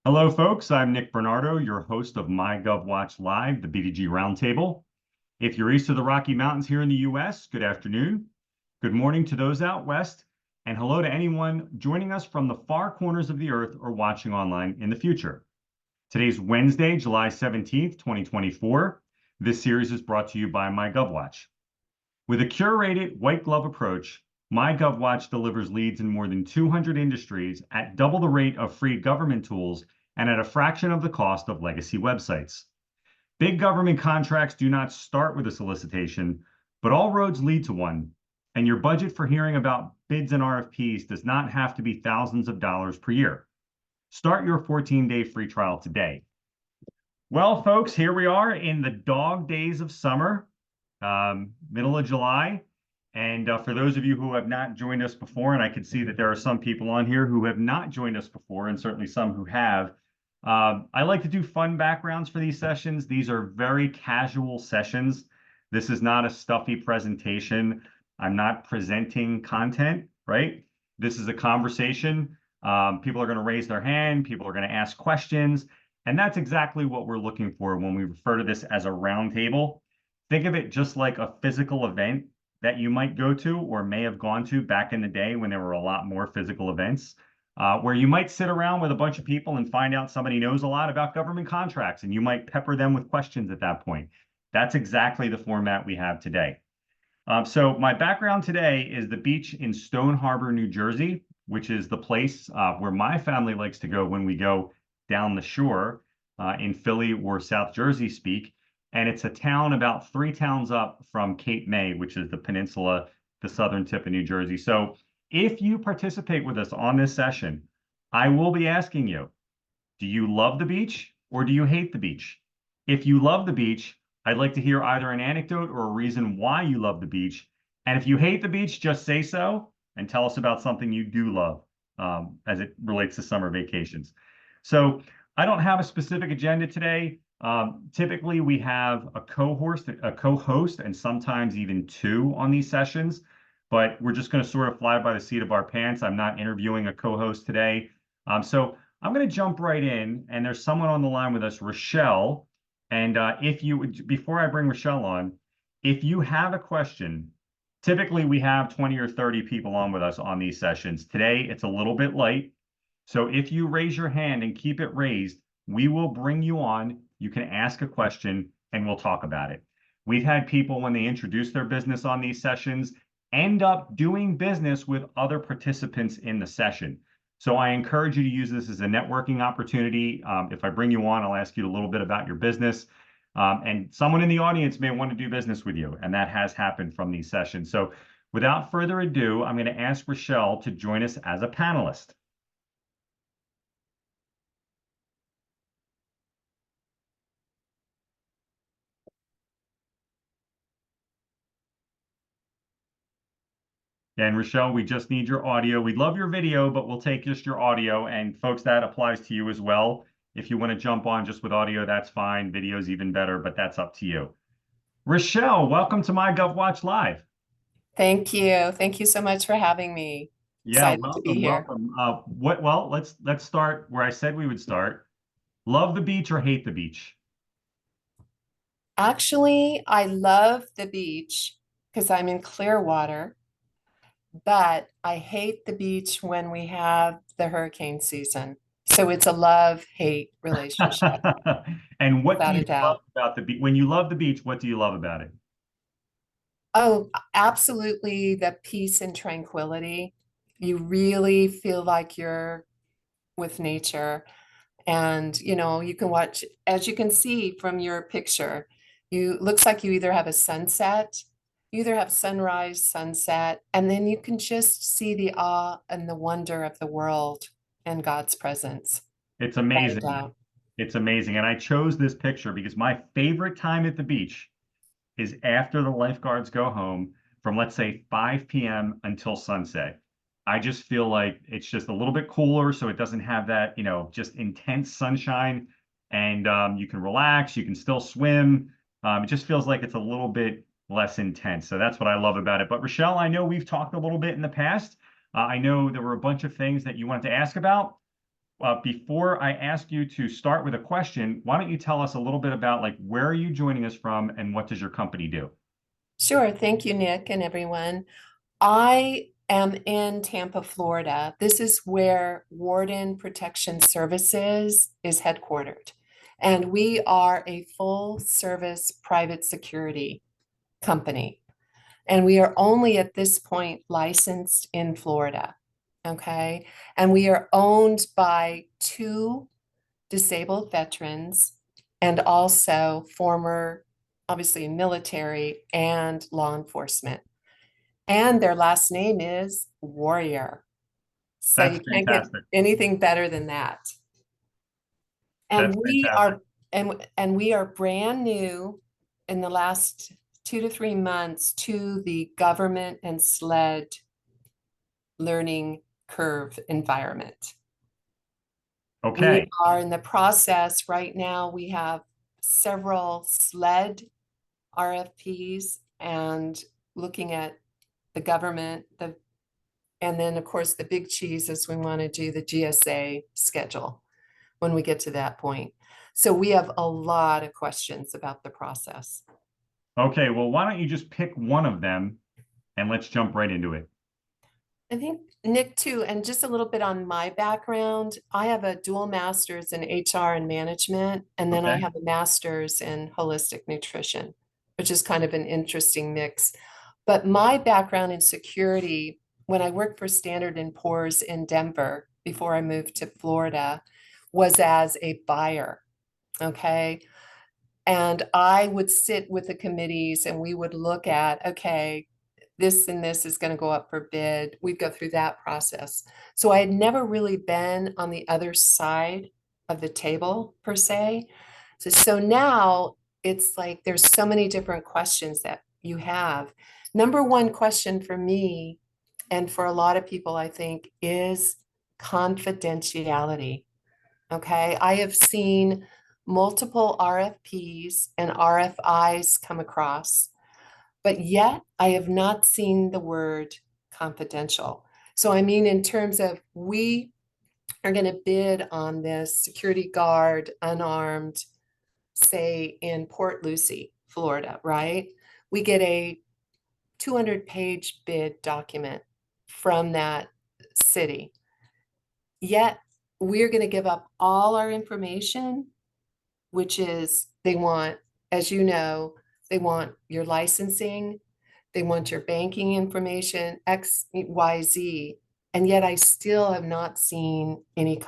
Hello, folks. I'm Nick Bernardo, your host of MyGovWatch Live, the B2G Roundtable. If you're east of the Rocky Mountains here in the U.S., good afternoon. Good morning to those out west, and hello to anyone joining us from the far corners of the earth or watching online in the future. Today's Wednesday, July 17th, 2024. This series is brought to you by MyGovWatch. With a curated white glove approach, MyGovWatch delivers leads in more than 200 industries at double the rate of free government tools and at a fraction of the cost of legacy websites. Big government contracts do not start with a solicitation, but all roads lead to one, and your budget for hearing about bids and RFPs does not have to be thousands of dollars per year. Start your 14-day free trial today. Well, folks, here we are in the dog days of summer, middle of July. And for those of you who have not joined us before, and I can see that there are some people on here who have not joined us before, and certainly some who have, I like to do fun backgrounds for these sessions. These are very casual sessions. This is not a stuffy presentation. I'm not presenting content, right? This is a conversation. People are going to raise their hand. People are going to ask questions. And that's exactly what we're looking for when we refer to this as a roundtable. Think of it just like a physical event that you might go to or may have gone to back in the day when there were a lot more physical events, where you might sit around with a bunch of people and find out somebody knows a lot about government contracts, and you might pepper them with questions at that point. That's exactly the format we have today. So my background today is the beach in Stone Harbor, New Jersey, which is the place where my family likes to go when we go down the shore in Philly or South Jersey speak. And it's a town about 3 towns up from Cape May, which is the peninsula, the southern tip of New Jersey. So if you participate with us on this session, I will be asking you, do you love the beach or do you hate the beach? If you love the beach, I'd like to hear either an anecdote or a reason why you love the beach. And if you hate the beach, just say so and tell us about something you do love as it relates to summer vacations. So I don't have a specific agenda today. Typically, we have a co-host, and sometimes even 2 on these sessions, but we're just going to sort of fly by the seat of our pants. I'm not interviewing a co-host today. So I'm going to jump right in, and there's someone on the line with us, Rochelle. And before I bring Rochelle on, if you have a question, typically we have 20 or 30 people on with us on these sessions. Today, it's a little bit light. So if you raise your hand and keep it raised, we will bring you on. You can ask a question and we'll talk about it. We've had people, when they introduce their business on these sessions, end up doing business with other participants in the session. So I encourage you to use this as a networking opportunity. If I bring you on, I'll ask you a little bit about your business. And someone in the audience may want to do business with you, and that has happened from these sessions. So without further ado, I'm going to ask Rochelle to join us as a panelist. And Rochelle, we just need your audio. We'd love your video, but we'll take just your audio. And folks, that applies to you as well. If you want to jump on just with audio, that's fine. Video's even better, but that's up to you. Rochelle, welcome to MyGovWatch Live. Thank you. Thank you so much for having me. Yeah, Excited to be here. welcome. Well, let's start where I said we would start. Love the beach or hate the beach? Actually, I love the beach because I'm in Clearwater, but I hate the beach when we have the hurricane season. So it's a love-hate relationship, And what do without a you love doubt. about the beach? When you love the beach, what do you love about it? Oh, absolutely, the peace and tranquility. You really feel like you're with nature. And you can watch, as you can see from your picture, looks like you either have a sunset, you either have sunrise, sunset, and then you can just see the awe and the wonder of the world and God's presence. It's Without a amazing. doubt. It's amazing. And I chose this picture because my favorite time at the beach is after the lifeguards go home from, let's say, 5 p.m. until sunset. I just feel like it's just a little bit cooler, so it doesn't have that, just intense sunshine. And you can relax, you can still swim. It just feels like it's a little bit less intense. So that's what I love about it. But Rochelle, I know we've talked a little bit in the past. I know there were a bunch of things that you wanted to ask about. before I ask you to start with a question, why don't you tell us a little bit about like where are you joining us from and what does your company do? Sure. Thank you, Nick, and everyone. I am in Tampa, Florida. This is where Warden Protection Services is headquartered. And we are a full service private security company. And we are only at this point licensed in Florida. Okay. And we are owned by two disabled veterans and also former, obviously, military and law enforcement. And their last name is Warrior. So That's you can't get fantastic. anything better than that. And That's we fantastic. are and we are brand new in the last 2 to 3 months to the government and SLED learning curve environment. We Okay. are in the process right now. We have several SLED RFPs and looking at the government, and then of course the big cheese is we want to do the GSA schedule when we get to that point. So we have a lot of questions about the process. Okay, well, why don't you just pick one of them and let's jump right into it. I think Nick too, and just a little bit on my background. I have a dual master's in HR and management, and then I Okay. have a master's in holistic nutrition, which is kind of an interesting mix. But my background in security, when I worked for Standard & Poor's in Denver before I moved to Florida, was as a buyer, okay? And I would sit with the committees and we would look at, okay, this and this is going to go up for bid. We'd go through that process. So I had never really been on the other side of the table per se. So now it's like there's so many different questions that you have. Number one question for me and for a lot of people, I think, is confidentiality. Okay, I have seen multiple RFPs and RFIs come across, but yet I have not seen the word confidential. So I mean, in terms of we are going to bid on this security guard, unarmed, say in Port Lucie, Florida, right? We get a 200-page bid document from that city. Yet we're going to give up all our information, which is they want, as you know, they want your licensing, they want your banking information, X, Y, Z. And yet I still have not seen any,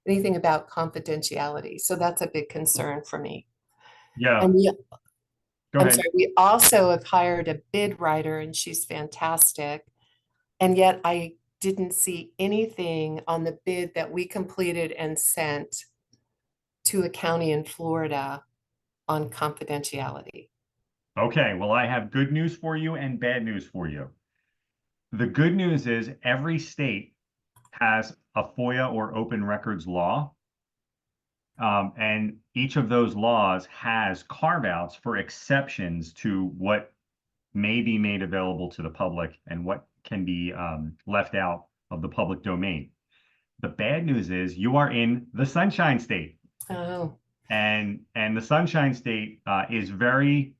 anything about confidentiality. So that's a big concern for me. Yeah, And go I'm ahead. sorry, we also have hired a bid writer and she's fantastic. And yet I didn't see anything on the bid that we completed and sent to a county in Florida on confidentiality. Okay, well, I have good news for you and bad news for you. The good news is every state has a FOIA or open records law. And each of those laws has carve-outs for exceptions to what may be made available to the public and what can be left out of the public domain. The bad news is you are in the Sunshine State. Oh. And the Sunshine State is very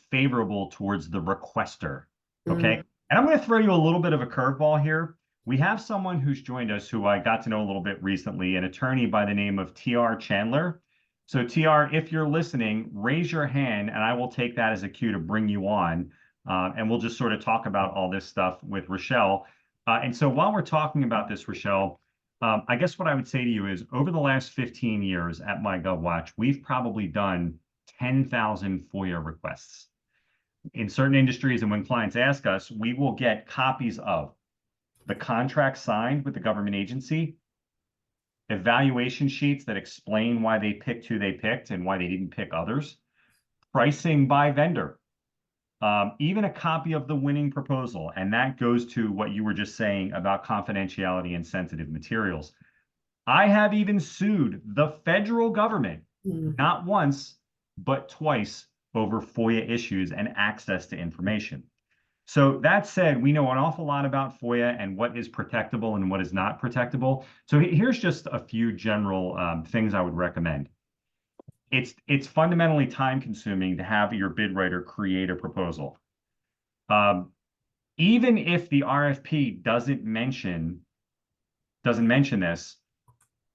favorable towards the requester. Okay. Mm. And I'm going to throw you a little bit of a curveball here. We have someone who's joined us who I got to know a little bit recently, an attorney by the name of TR Chandler. So TR, if you're listening, raise your hand and I will take that as a cue to bring you on. And we'll just sort of talk about all this stuff with Rochelle. And so while we're talking about this, Rochelle, I guess what I would say to you is over the last 15 years at MyGovWatch, we've probably done 10,000 FOIA requests. In certain industries, and when clients ask us, we will get copies of the contract signed with the government agency, evaluation sheets that explain why they picked who they picked and why they didn't pick others, pricing by vendor, even a copy of the winning proposal. And that goes to what you were just saying about confidentiality and sensitive materials. I have even sued the federal government, not once, but twice over FOIA issues and access to information. So that said, we know an awful lot about FOIA and what is protectable and what is not protectable. So here's just a few general things I would recommend. It's fundamentally time consuming to have your bid writer create a proposal. Even if the RFP doesn't mention this,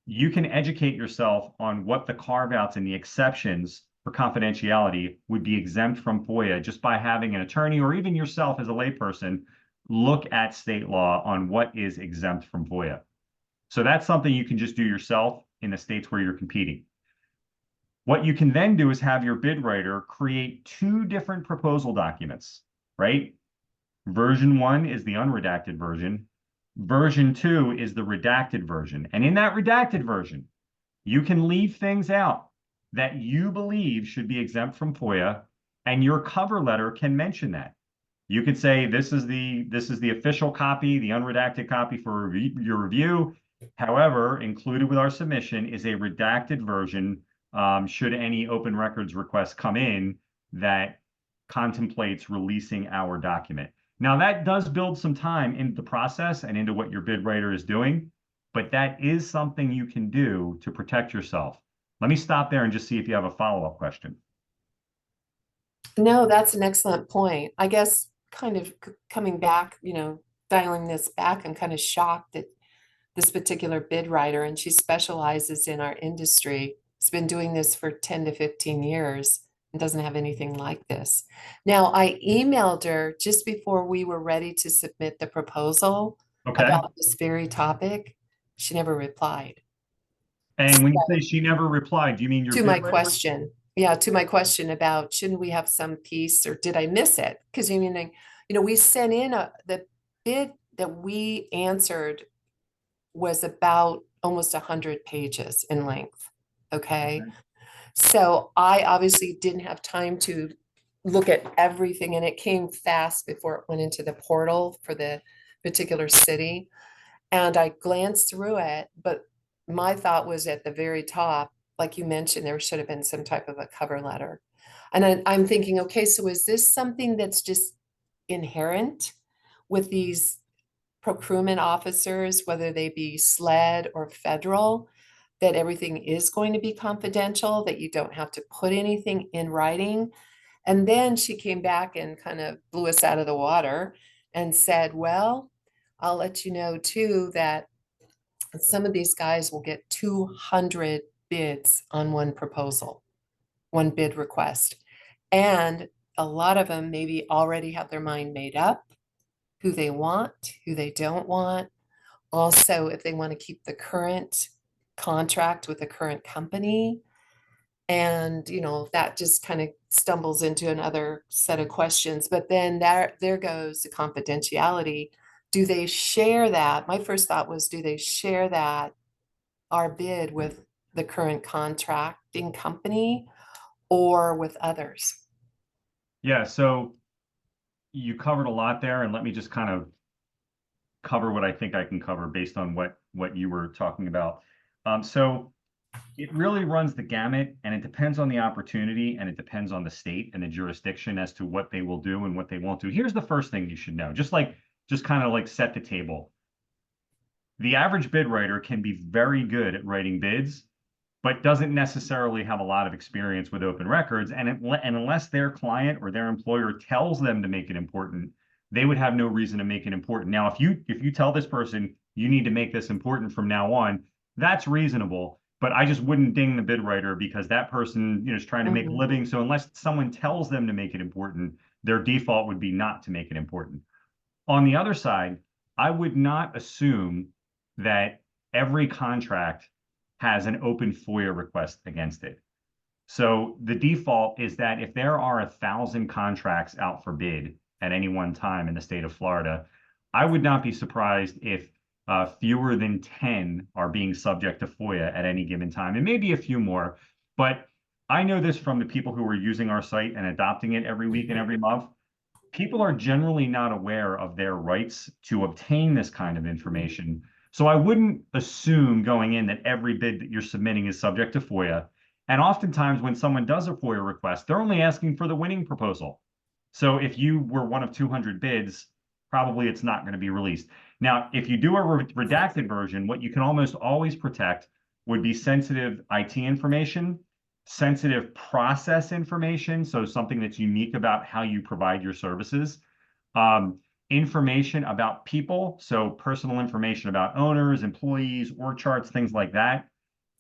you can educate yourself on what the carve-outs and the exceptions for confidentiality would be exempt from FOIA just by having an attorney or even yourself as a layperson look at state law on what is exempt from FOIA. So that's something you can just do yourself in the states where you're competing. What you can then do is have your bid writer create two different proposal documents, right? Version 1 is the unredacted version. Version 2 is the redacted version. And in that redacted version, you can leave things out that you believe should be exempt from FOIA, and your cover letter can mention that. You could say, this is the official copy, the unredacted copy for your review. However, included with our submission is a redacted version should any open records request come in that contemplates releasing our document. Now, that does build some time into the process and into what your bid writer is doing, but that is something you can do to protect yourself. Let me stop there and just see if you have a follow-up question. No, that's an excellent point. I guess kind of coming back, dialing this back, I'm kind of shocked that this particular bid writer, and she specializes in our industry, has been doing this for 10 to 15 years and doesn't have anything like this. Now, I emailed her just before we were ready to submit the proposal about this very topic. She never replied. And when you say she never replied, do you mean your to bid my writer? question? Yeah, to my question about shouldn't we have some piece, or did I miss it? Because we sent in the bid that we answered was about almost 100 pages in length. Okay. So I obviously didn't have time to look at everything, and it came fast before it went into the portal for the particular city. And I glanced through it, but my thought was at the very top, like you mentioned, there should have been some type of a cover letter. And I'm thinking, okay, so is this something that's just inherent with these procurement officers, whether they be SLED or federal, that everything is going to be confidential, that you don't have to put anything in writing? And then she came back and kind of blew us out of the water and said, well, I'll let you know too that some of these guys will get 200 bids on one proposal, one bid request. And a lot of them maybe already have their mind made up, who they want, who they don't want. Also, if they want to keep the current contract with the current company. And, that just kind of stumbles into another set of questions. But then there goes the confidentiality. Do they share that? My first thought was, do they share that, our bid, with the current contracting company or with others? Yeah, so you covered a lot there, and let me just kind of cover what I think I can cover based on what you were talking about. So it really runs the gamut, and it depends on the opportunity, and it depends on the state and the jurisdiction as to what they will do and what they won't do. Here's the first thing you should know, just kind of like set the table. The average bid writer can be very good at writing bids, but doesn't necessarily have a lot of experience with open records. And unless their client or their employer tells them to make it important, they would have no reason to make it important. Now, if you tell this person you need to make this important from now on, that's reasonable. But I just wouldn't ding the bid writer, because that person, is trying to make a living. So unless someone tells them to make it important, their default would be not to make it important. On the other side, I would not assume that every contract has an open FOIA request against it. So the default is that if there are 1,000 contracts out for bid at any one time in the state of Florida, I would not be surprised if fewer than 10 are being subject to FOIA at any given time, and maybe a few more. But I know this from the people who are using our site and adopting it every week and every month. People are generally not aware of their rights to obtain this kind of information. So I wouldn't assume going in that every bid that you're submitting is subject to FOIA. And oftentimes when someone does a FOIA request, they're only asking for the winning proposal. So if you were one of 200 bids, probably it's not going to be released. Now, if you do a redacted version, what you can almost always protect would be sensitive IT information, sensitive process information, so something that's unique about how you provide your services, information about people, so personal information about owners, employees, org charts, things like that,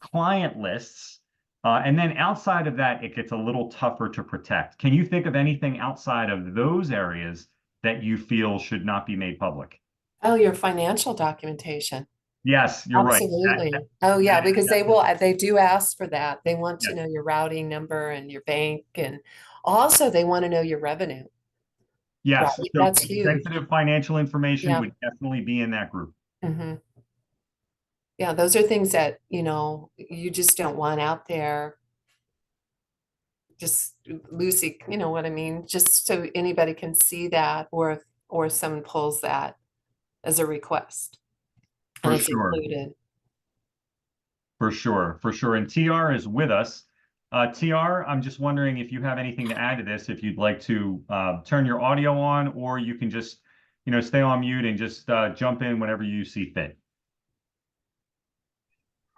client lists, and then outside of that, it gets a little tougher to protect. Can you think of anything outside of those areas that you feel should not be made public? Oh, your financial documentation. Yes, you're right. Absolutely. Oh, yeah, because they do ask for that. They want to Yes, know your routing number and your bank, and also they want to know your revenue. Right. yes. So That's huge. sensitive financial information Yeah. would definitely be in that group. hmm Yeah, those are things that, you just don't want out there. Just loosey, you know what I mean? Just so anybody can see that, or if someone pulls that as a request and For it's sure. included. For sure. For sure. And TR is with us. TR, I'm just wondering if you have anything to add to this, if you'd like to turn your audio on, or you can just, stay on mute and just jump in whenever you see fit.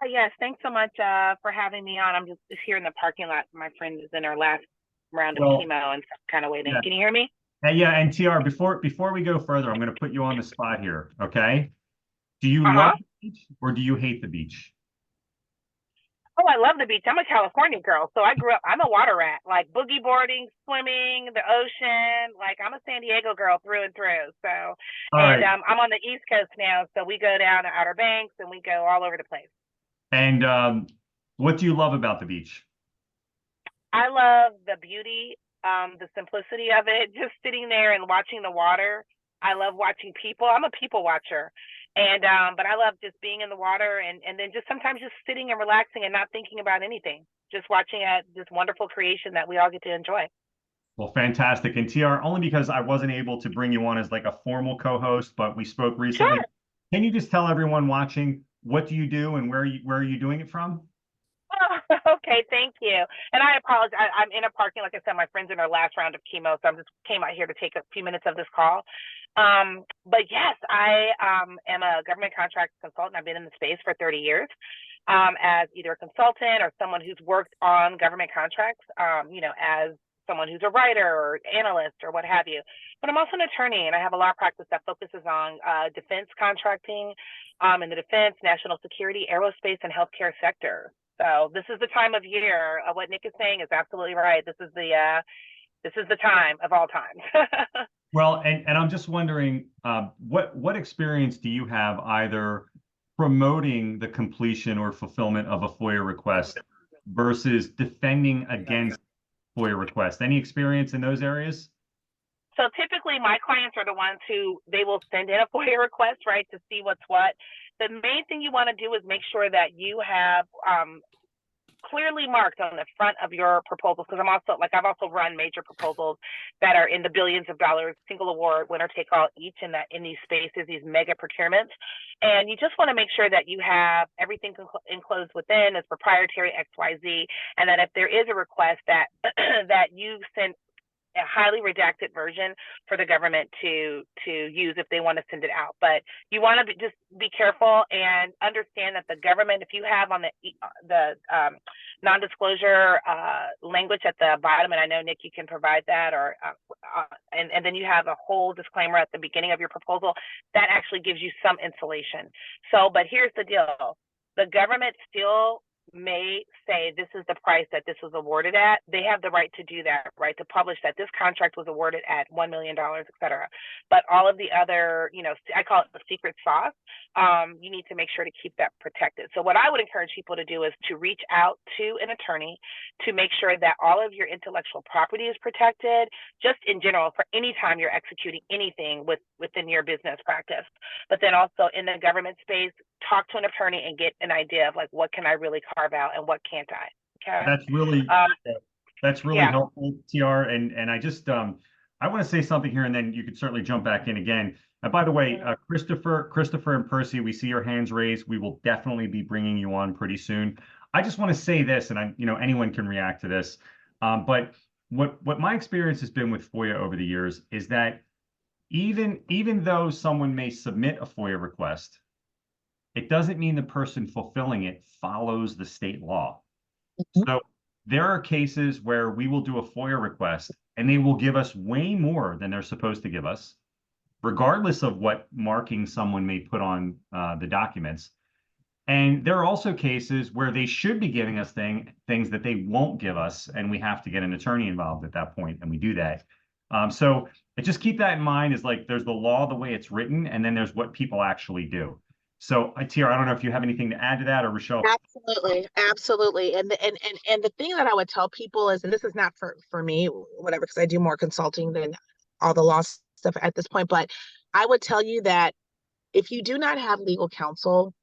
Yes, thanks so much for having me on. I'm just here in the parking lot. My friend is in her last round of chemo and kind of waiting. Yeah. Can you hear me? Yeah, and TR, before we go further, I'm going to put you on the spot here, okay? Do you love the beach or do you hate the beach? Oh, I love the beach. I'm a California girl, so I'm a water rat, like boogie boarding, swimming, the ocean. Like I'm a San Diego girl through and through. So, I'm on the East Coast now, so we go down to Outer Banks and we go all over the place. And what do you love about the beach? I love the beauty, the simplicity of it, just sitting there and watching the water. I love watching people. I'm a people watcher. And but I love just being in the water and then just sometimes just sitting and relaxing and not thinking about anything, just watching this wonderful creation that we all get to enjoy. Well, fantastic. And TR, only because I wasn't able to bring you on as like a formal co-host, but we spoke recently. Sure. Can you just tell everyone watching what do you do and where are you doing it from? Okay, thank you. And I apologize. I'm in a parking, like I said, my friend's in her last round of chemo, so I'm just came out here to take a few minutes of this call. But yes, I am a government contracts consultant. I've been in the space for 30 years as either a consultant or someone who's worked on government contracts, as someone who's a writer or analyst or what have you. But I'm also an attorney, and I have a law practice that focuses on defense contracting in the defense, national security, aerospace, and healthcare sector. So this is the time of year. What Nick is saying is absolutely right. This is the time of all times. Well, and I'm just wondering, what experience do you have either promoting the completion or fulfillment of a FOIA request versus defending against FOIA requests? Any experience in those areas? So typically my clients are the ones who they will send in a FOIA request, right, to see what's what. The main thing you want to do is make sure that you have clearly marked on the front of your proposals, because I've also run major proposals that are in the billions of dollars, single award, winner take all each in these spaces, these mega procurements. And you just want to make sure that you have everything enclosed within as proprietary XYZ, and that if there is a request that that you send a highly redacted version for the government to use if they want to send it out. But you want to just be careful and understand that the government, if you have on the non-disclosure language at the bottom, and I know Nick, you can provide that, or and then you have a whole disclaimer at the beginning of your proposal, that actually gives you some insulation. So, but here's the deal: the government still may say this is the price that this was awarded at. They have the right to do that, right, to publish that this contract was awarded at $1 million, et cetera. But all of the other, I call it the secret sauce, you need to make sure to keep that protected. So what I would encourage people to do is to reach out to an attorney to make sure that all of your intellectual property is protected, just in general, for any time you're executing anything within your business practice. But then also in the government space, talk to an attorney and get an idea of like, what can I really carve out and what can't I? Okay. That's really helpful, TR. And I just I want to say something here, and then you could certainly jump back in again. And by the way, Christopher and Percy, we see your hands raised. We will definitely be bringing you on pretty soon. I just want to say this, and anyone can react to this, but what my experience has been with FOIA over the years is that even though someone may submit a FOIA request, it doesn't mean the person fulfilling it follows the state law. So there are cases where we will do a FOIA request and they will give us way more than they're supposed to give us, regardless of what marking someone may put on the documents. And there are also cases where they should be giving us things that they won't give us, and we have to get an attorney involved at that point, and we do that. So just keep that in mind, is like there's the law the way it's written, and then there's what people actually do. So, Tiara, I don't know if you have anything to add to that, or Rochelle. Absolutely, absolutely. And the thing that I would tell people is, and this is not for me, whatever, because I do more consulting than all the law stuff at this point, but I would tell you that if you do not have legal counsel,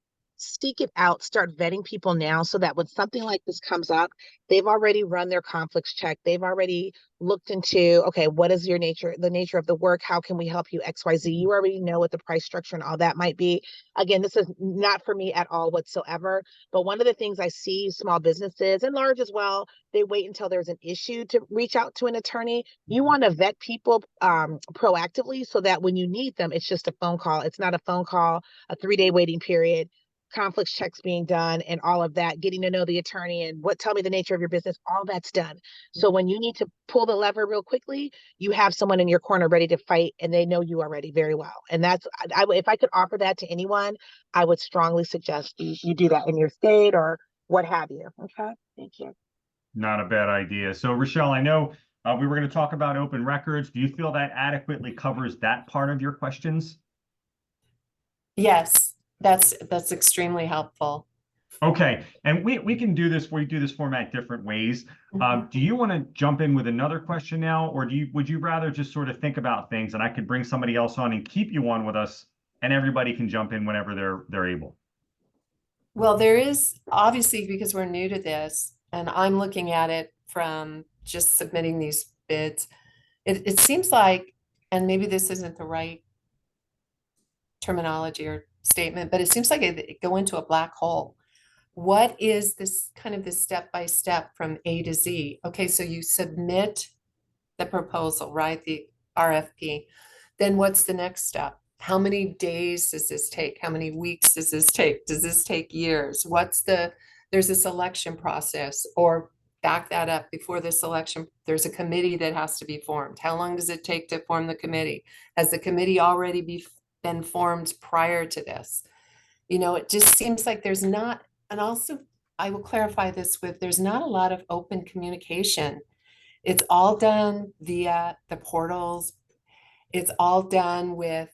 seek it out, start vetting people now, so that when something like this comes up, they've already run their conflicts check. They've already looked into, okay, what is the nature of the work? How can we help you? XYZ. You already know what the price structure and all that might be. Again, this is not for me at all whatsoever. But one of the things I see small businesses and large as well, they wait until there's an issue to reach out to an attorney. You want to vet people proactively, so that when you need them, it's just a phone call. It's not a phone call, a 3-day waiting period, conflicts checks being done, and all of that, getting to know the attorney and tell me the nature of your business, all that's done. So when you need to pull the lever real quickly, you have someone in your corner ready to fight, and they know you already very well. And that's, if I could offer that to anyone, I would strongly suggest you do that in your state or what have you. Okay, thank you. Not a bad idea. So, Rochelle, I know we were going to talk about open records. Do you feel that adequately covers that part of your questions? Yes, that's extremely helpful. Okay, and we can do this. We do this format different ways. Do you want to jump in with another question now, or would you rather just sort of think about things, and I could bring somebody else on and keep you on with us, and everybody can jump in whenever they're able? Well, there is, obviously, because we're new to this, and I'm looking at it from just submitting these bids, it seems like, and maybe this isn't the right terminology or statement, but it seems like it go into a black hole. What is this kind of this step by step from A to Z? Okay, so you submit the proposal, right? The RFP. Then what's the next step? How many days does this take? How many weeks does this take? Does this take years? There's a selection process, or back that up, before the selection, there's a committee that has to be formed. How long does it take to form the committee? Has the committee already been formed prior to this? It just seems like there's not, and also I will clarify this with, there's not a lot of open communication. It's all done via the portals. It's all done with,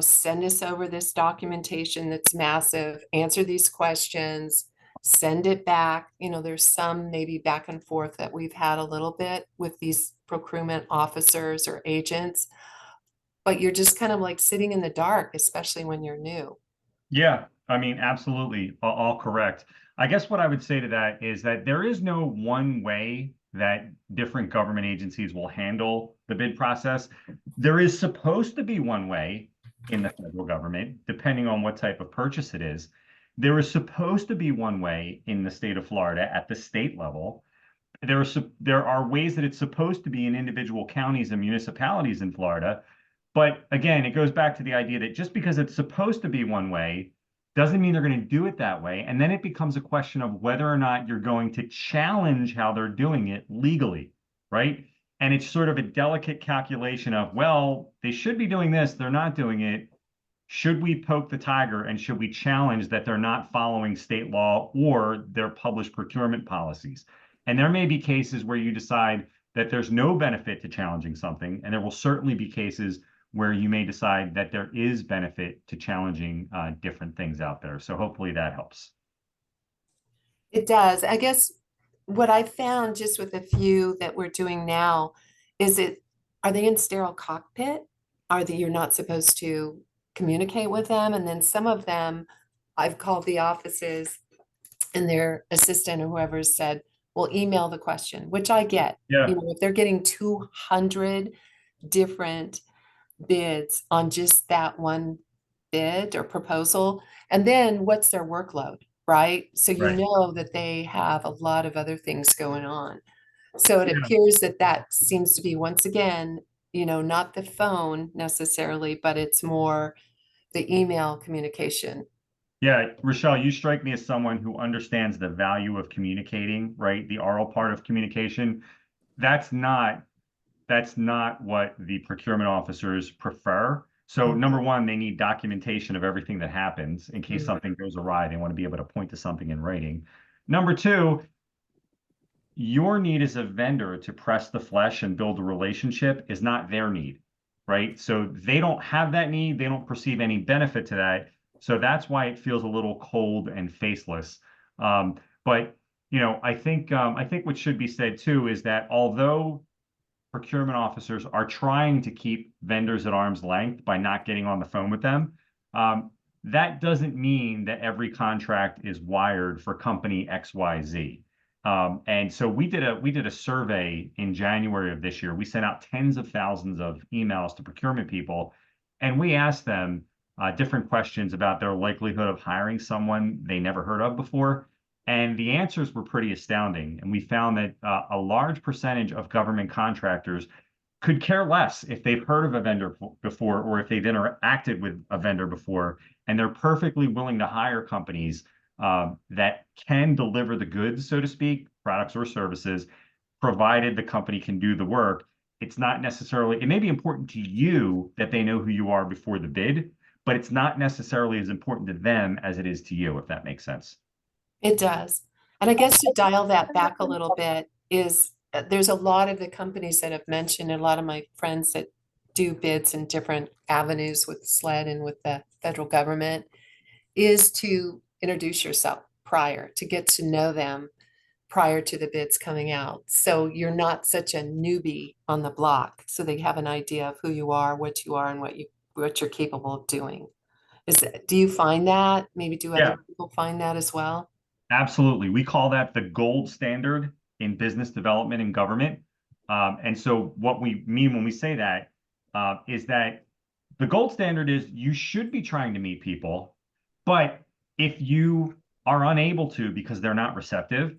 send us over this documentation that's massive, answer these questions, send it back. There's some maybe back and forth that we've had a little bit with these procurement officers or agents, but you're just kind of like sitting in the dark, especially when you're new. Yeah, I mean, absolutely, all correct. I guess what I would say to that is that there is no one way that different government agencies will handle the bid process. There is supposed to be one way in the federal government, depending on what type of purchase it is. There is supposed to be one way in the state of Florida at the state level. There are ways that it's supposed to be in individual counties and municipalities in Florida. But again, it goes back to the idea that just because it's supposed to be one way doesn't mean they're going to do it that way. And then it becomes a question of whether or not you're going to challenge how they're doing it legally, right? And it's sort of a delicate calculation of, well, they should be doing this, they're not doing it. Should we poke the tiger, and should we challenge that they're not following state law or their published procurement policies? And there may be cases where you decide that there's no benefit to challenging something, and there will certainly be cases where you may decide that there is benefit to challenging different things out there. So hopefully that helps. It does. I guess what I found just with a few that we're doing now is are they in sterile cockpit? You're not supposed to communicate with them? And then some of them, I've called the offices and their assistant or whoever said, well, email the question, which I get. Yeah. If they're getting 200 different bids on just that one bid or proposal, and then what's their workload, right? So you Right. know that they have a lot of other things going on. So it Yeah. appears that that seems to be, once again, not the phone necessarily, but it's more the email communication. Yeah, Rochelle, you strike me as someone who understands the value of communicating, right? The oral part of communication. That's not what the procurement officers prefer. So number one, they need documentation of everything that happens in case something goes awry. They want to be able to point to something in writing. Number two, your need as a vendor to press the flesh and build a relationship is not their need, right? So they don't have that need. They don't perceive any benefit to that. So that's why it feels a little cold and faceless. But I think what should be said too is that although procurement officers are trying to keep vendors at arm's length by not getting on the phone with them, that doesn't mean that every contract is wired for company XYZ. And so we did a survey in January of this year. We sent out tens of thousands of emails to procurement people, and we asked them different questions about their likelihood of hiring someone they never heard of before. And the answers were pretty astounding. And we found that a large percentage of government contractors could care less if they've heard of a vendor before or if they've interacted with a vendor before. And they're perfectly willing to hire companies that can deliver the goods, so to speak, products or services, provided the company can do the work. It's not necessarily, it may be important to you that they know who you are before the bid, but it's not necessarily as important to them as it is to you, if that makes sense. It does. And I guess to dial that back a little bit is there's a lot of the companies that have mentioned, and a lot of my friends that do bids in different avenues with SLED and with the federal government, is to introduce yourself prior, to get to know them prior to the bids coming out. So you're not such a newbie on the block. So they have an idea of who you are, and what you're capable of doing. Do you find that? Maybe do other people find that as well? Absolutely. We call that the gold standard in business development and government. And so what we mean when we say that is that the gold standard is you should be trying to meet people, but if you are unable to because they're not receptive,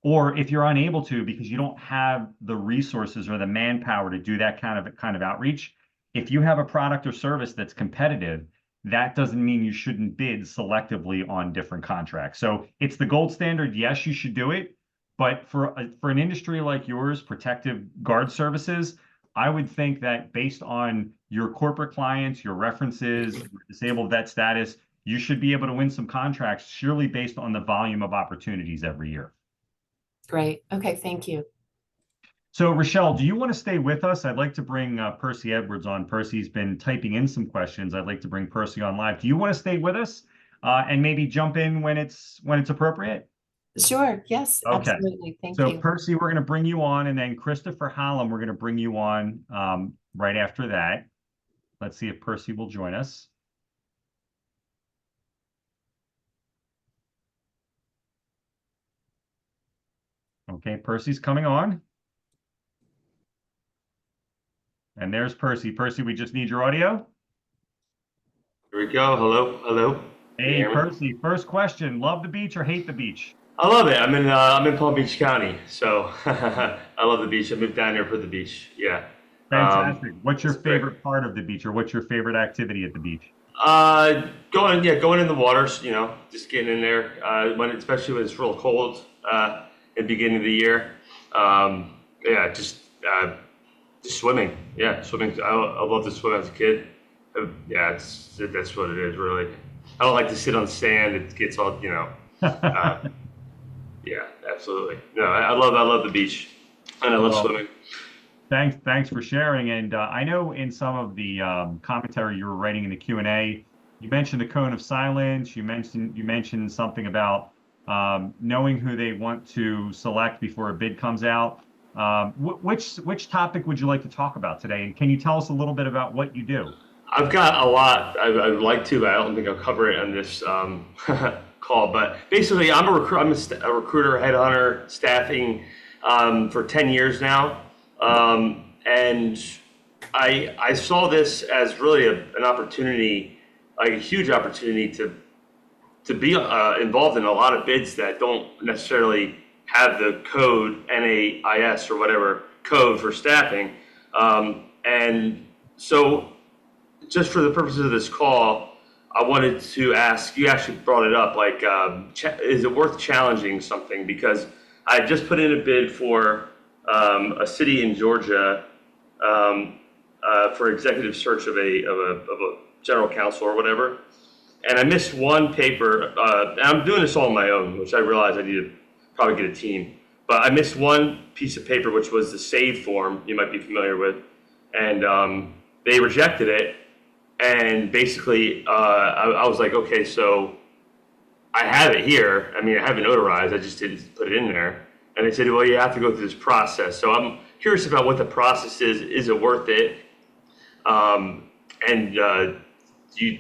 or if you're unable to because you don't have the resources or the manpower to do that kind of outreach, if you have a product or service that's competitive, that doesn't mean you shouldn't bid selectively on different contracts. So it's the gold standard. Yes, you should do it. But for an industry like yours, protective guard services, I would think that based on your corporate clients, your references, your disabled vet status, you should be able to win some contracts surely based on the volume of opportunities every year. Great. Okay, thank you. So, Rochelle, do you want to stay with us? I'd like to bring Percy Edwards on. Percy's been typing in some questions. I'd like to bring Percy on live. Do you want to stay with us and maybe jump in when it's appropriate? Sure. Yes, Okay. absolutely. Thank So, you. Percy, we're going to bring you on, and then Christopher Hallam, we're going to bring you on right after that. Let's see if Percy will join us. Okay, Percy's coming on. And there's Percy. Percy, we just need your audio. Here we go. Hello, hello. Hey, Percy. First question: love the beach or hate the beach? I love it. I'm in Palm Beach County, so I love the beach. I moved down here for the beach. Yeah. Fantastic. What's your favorite part of the beach, or what's your favorite activity at the beach? Going in the waters. Just getting in there. Especially when it's real cold at the beginning of the year. Just swimming. Yeah, swimming. I love to swim as a kid. That's what it is, really. I don't like to sit on sand. It gets all, yeah, absolutely. No, I love the beach, and I love swimming. Thanks for sharing. And I know in some of the commentary you were writing in the Q&A, you mentioned the cone of silence. You mentioned something about knowing who they want to select before a bid comes out. Which topic would you like to talk about today? And can you tell us a little bit about what you do? I've got a lot. I'd like to, but I don't think I'll cover it on this call. But basically, I'm a recruiter, headhunter, staffing for 10 years now. And I saw this as really an opportunity, like a huge opportunity to be involved in a lot of bids that don't necessarily have the code NAIS or whatever code for staffing. And so just for the purposes of this call, I wanted to ask, you actually brought it up, like, is it worth challenging something? Because I just put in a bid for a city in Georgia for executive search of a general counsel or whatever. And I missed one paper, and I'm doing this all on my own, which I realize I need to probably get a team. But I missed one piece of paper, which was the SAVE form you might be familiar with. And they rejected it. And basically, I was like, okay, so I have it here. I mean, I have it notarized. I just didn't put it in there. And they said, well, you have to go through this process. So I'm curious about what the process is. Is it worth it? And do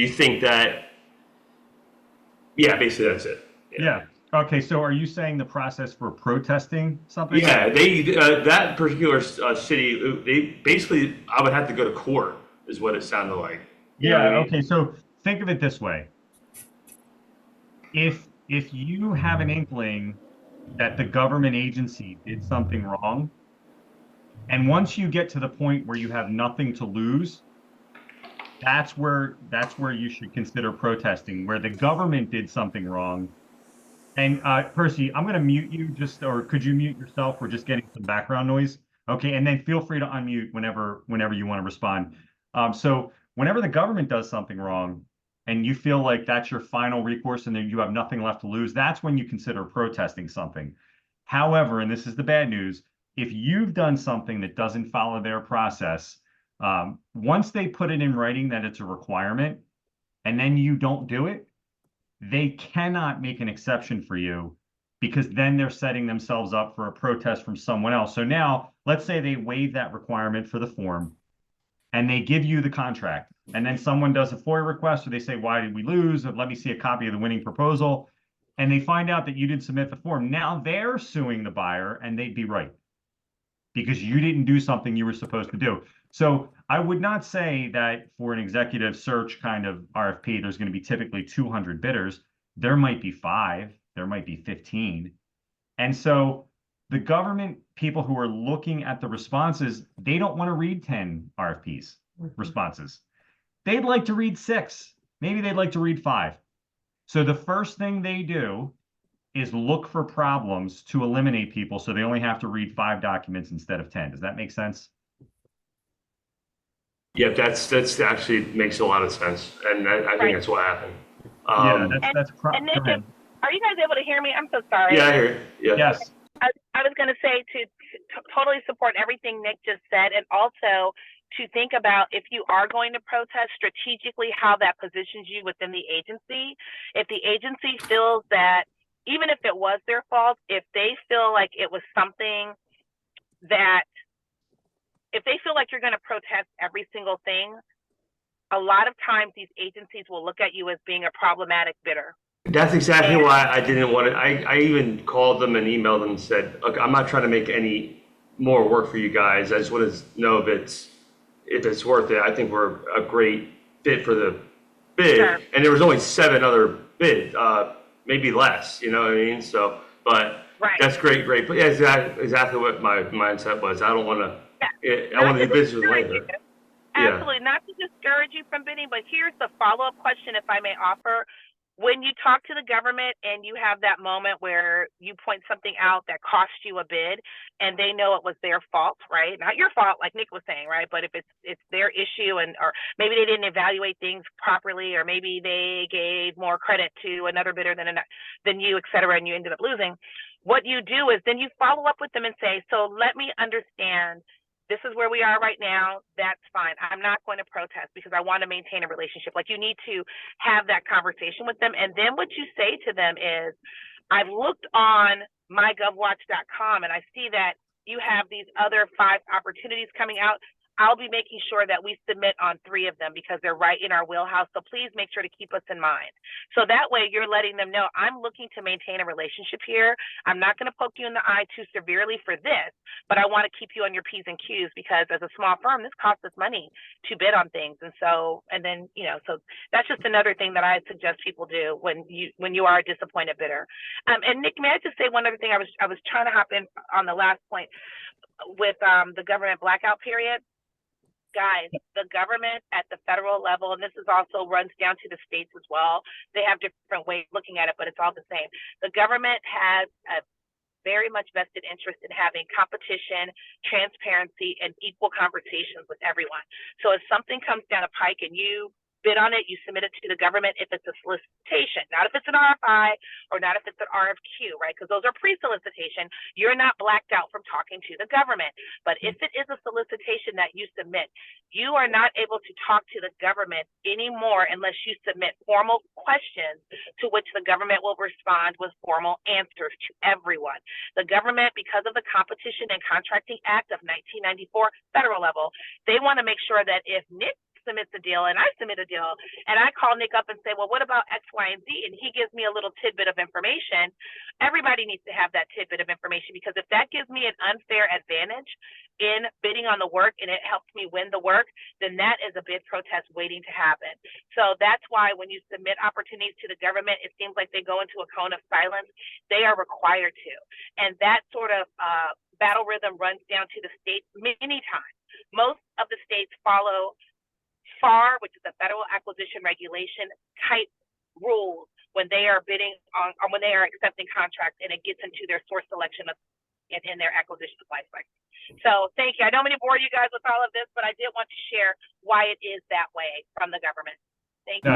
you think that? Yeah, basically that's it. Yeah. Okay. So are you saying the process for protesting something? Yeah, they that particular city, they basically, I would have to go to court, is what it sounded like. Yeah. Okay. So think of it this way: if you have an inkling that the government agency did something wrong, and once you get to the point where you have nothing to lose, that's where you should consider protesting, where the government did something wrong. And Percy, I'm going to mute you or could you mute yourself? We're just getting some background noise. Okay, and then feel free to unmute whenever you want to respond. So whenever the government does something wrong and you feel like that's your final recourse and then you have nothing left to lose, that's when you consider protesting something. However, and this is the bad news, if you've done something that doesn't follow their process, once they put it in writing that it's a requirement and then you don't do it, they cannot make an exception for you, because then they're setting themselves up for a protest from someone else. So now let's say they waive that requirement for the form and they give you the contract, and then someone does a FOIA request, or they say, why did we lose? Or let me see a copy of the winning proposal. And they find out that you didn't submit the form. Now they're suing the buyer, and they'd be right, because you didn't do something you were supposed to do. So I would not say that for an executive search kind of RFP, there's going to be typically 200 bidders. There might be 5, there might be 15. And so the government people who are looking at the responses, they don't want to read 10 RFPs responses. They'd like to read 6. Maybe they'd like to read 5. So the first thing they do is look for problems to eliminate people, so they only have to read 5 documents instead of 10. Does that make sense? Yeah, that's actually makes a lot of sense, and I think that's what happened. That's and Nick, are you guys able to hear me? I'm so sorry. Yeah, I hear you. Yeah. Yes. I was going to say to totally support everything Nick just said, and also to think about, if you are going to protest, strategically how that positions you within the agency. If the agency feels that, even if it was their fault, if they feel like it was something that, if they feel like you're going to protest every single thing, a lot of times these agencies will look at you as being a problematic bidder. That's exactly why I didn't want to. I even called them and emailed them and said, look, I'm not trying to make any more work for you guys. I just want to know if it's worth it. I think we're a great fit for the bid. Sure. And there was only 7 other bids, maybe less, you know what I mean? So, but right. That's great. But yeah, exactly what my mindset was. I don't want to. Yeah. I want to do business with labor. Absolutely, not to discourage you from bidding, but here's the follow-up question, if I may offer. When you talk to the government and you have that moment where you point something out that cost you a bid, and they know it was their fault, right? Not your fault, like Nick was saying, right? But if it's their issue, or maybe they didn't evaluate things properly, or maybe they gave more credit to another bidder than you, et cetera, and you ended up losing. What you do is then you follow up with them and say, so let me understand. This is where we are right now. That's fine. I'm not going to protest because I want to maintain a relationship. Like, you need to have that conversation with them. And then what you say to them is, I've looked on MyGovWatch.com and I see that you have these other 5 opportunities coming out. I'll be making sure that we submit on 3 of them because they're right in our wheelhouse. So please make sure to keep us in mind. So that way you're letting them know I'm looking to maintain a relationship here. I'm not going to poke you in the eye too severely for this, but I want to keep you on your P's and Q's because as a small firm, this costs us money to bid on things. And so, and then, you know, so that's just another thing that I suggest people do when you are a disappointed bidder. And Nick, may I just say one other thing? I was trying to hop in on the last point with the government blackout period. Guys, the government at the federal level, and this is also runs down to the states as well, they have different ways of looking at it, but it's all the same. The government has a very much vested interest in having competition, transparency, and equal conversations with everyone. So if something comes down a pike and you bid on it, you submit it to the government if it's a solicitation, not if it's an RFI or not if it's an RFQ, right? Because those are pre-solicitation. You're not blacked out from talking to the government. But if it is a solicitation that you submit, you are not able to talk to the government anymore unless you submit formal questions to which the government will respond with formal answers to everyone. The government, because of the Competition and Contracting Act of 1994, federal level, they want to make sure that if Nick submits a deal and I submit a deal and I call Nick up and say, well, what about X, Y, and Z? And he gives me a little tidbit of information. Everybody needs to have that tidbit of information because if that gives me an unfair advantage in bidding on the work and it helps me win the work, then that is a bid protest waiting to happen. So that's why when you submit opportunities to the government, it seems like they go into a cone of silence. They are required to. And that sort of battle rhythm runs down to the states many times. Most of the states follow FAR, which is a federal acquisition regulation type rules when they are bidding on or when they are accepting contracts and it gets into their source selection of in their acquisition life cycle. So thank you. I know I'm going to bore you guys with all of this, but I did want to share why it is that way from the government. Thank you.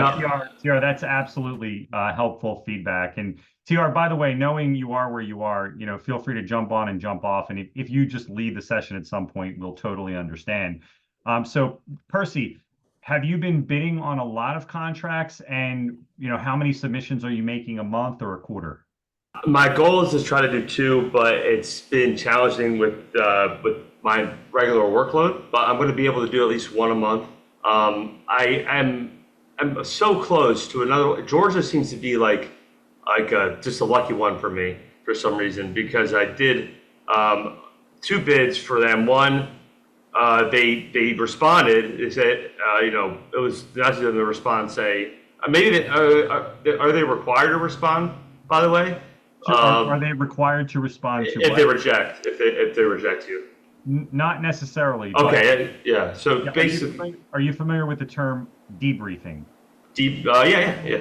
TR, that's absolutely helpful feedback. And TR, by the way, knowing you are where you are, you know, feel free to jump on and jump off. And if you just leave the session at some point, we'll totally understand. So Percy, have you been bidding on a lot of contracts, and you know how many submissions are you making a month or a quarter? My goal is to try to do 2, but it's been challenging with my regular workload. But I'm going to be able to do at least 1 a month. I'm so close to another. Georgia seems to be just a lucky one for me for some reason because I did 2 bids for them. One. They responded. They said, you know, it was nice of them to respond. Say, maybe are they required to respond? By the way, so are they required to respond to if they reject? If they reject you? Not necessarily. Okay. Yeah. So basically, are you familiar with the term debriefing? Yeah.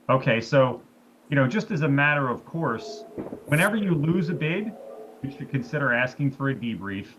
Okay. So, you know, just as a matter of course, whenever you lose a bid, you should consider asking for a debrief.